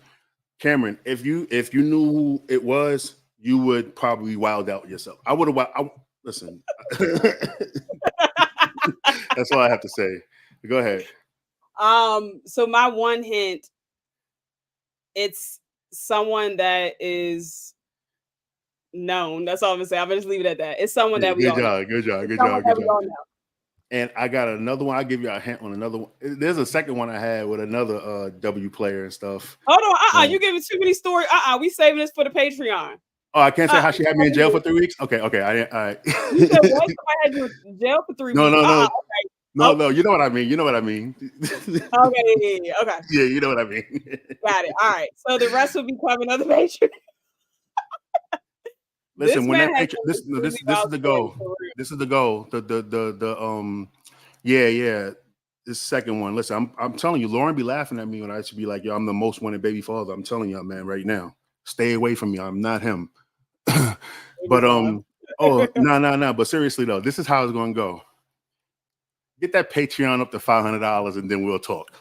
Cameron. If you knew who it was, you would probably wild out yourself. I would have. Listen. That's all I have to say. Go ahead. So my one hint, it's someone that is known. That's all I'm gonna say. I'm gonna just leave it at that. It's someone that we all know. Good job. And I got another one. I'll give you a hint on another one. There's a second one I had with another W player and stuff. Hold on. You giving too many stories. We saving this for the Patreon. Oh, I can't say how she had me in jail for 3 weeks. Okay. All right. You said what? Somebody had you in jail for 3 weeks. No. Okay. No. You know what I mean. Okay. Okay. Yeah, you know what I mean. Got it. All right. So the rest will be coming on the Patreon. Listen, when that picture, this is the goal. This is the goal. Yeah. This second one. Listen, I'm telling you, Lauren be laughing at me when I should be like, yo, I'm the most wanted baby father. I'm telling y'all, man, right now. Stay away from me. I'm not him. Maybe But so. oh no. But seriously though, this is how it's gonna go. Get that Patreon up to $500, and then we'll talk.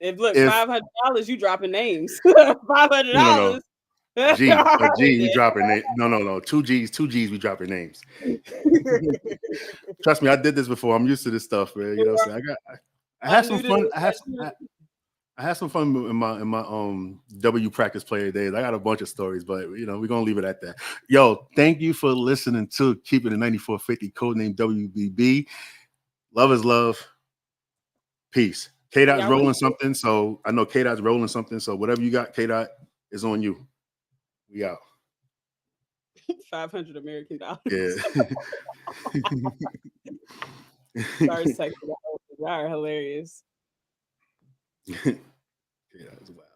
If look, If $500, you dropping names. $500. no. G, All a G, we right, dropping name. No. 2 G's, we dropping names. then. Trust me, I did this before. I'm used to this stuff, man. You know what I'm saying? I had some fun. I had some fun in my W practice player days. I got a bunch of stories, but we're gonna leave it at that. Yo, thank you for listening to Keeping It 9450, Codename WBB. Love is love. Peace. K-Dot's rolling something, so I know K-Dot's rolling something. So whatever you got, K-Dot, is on you. We out. 500 American dollars. Yeah. Stars texting. Y'all are hilarious. Yeah, that's wild.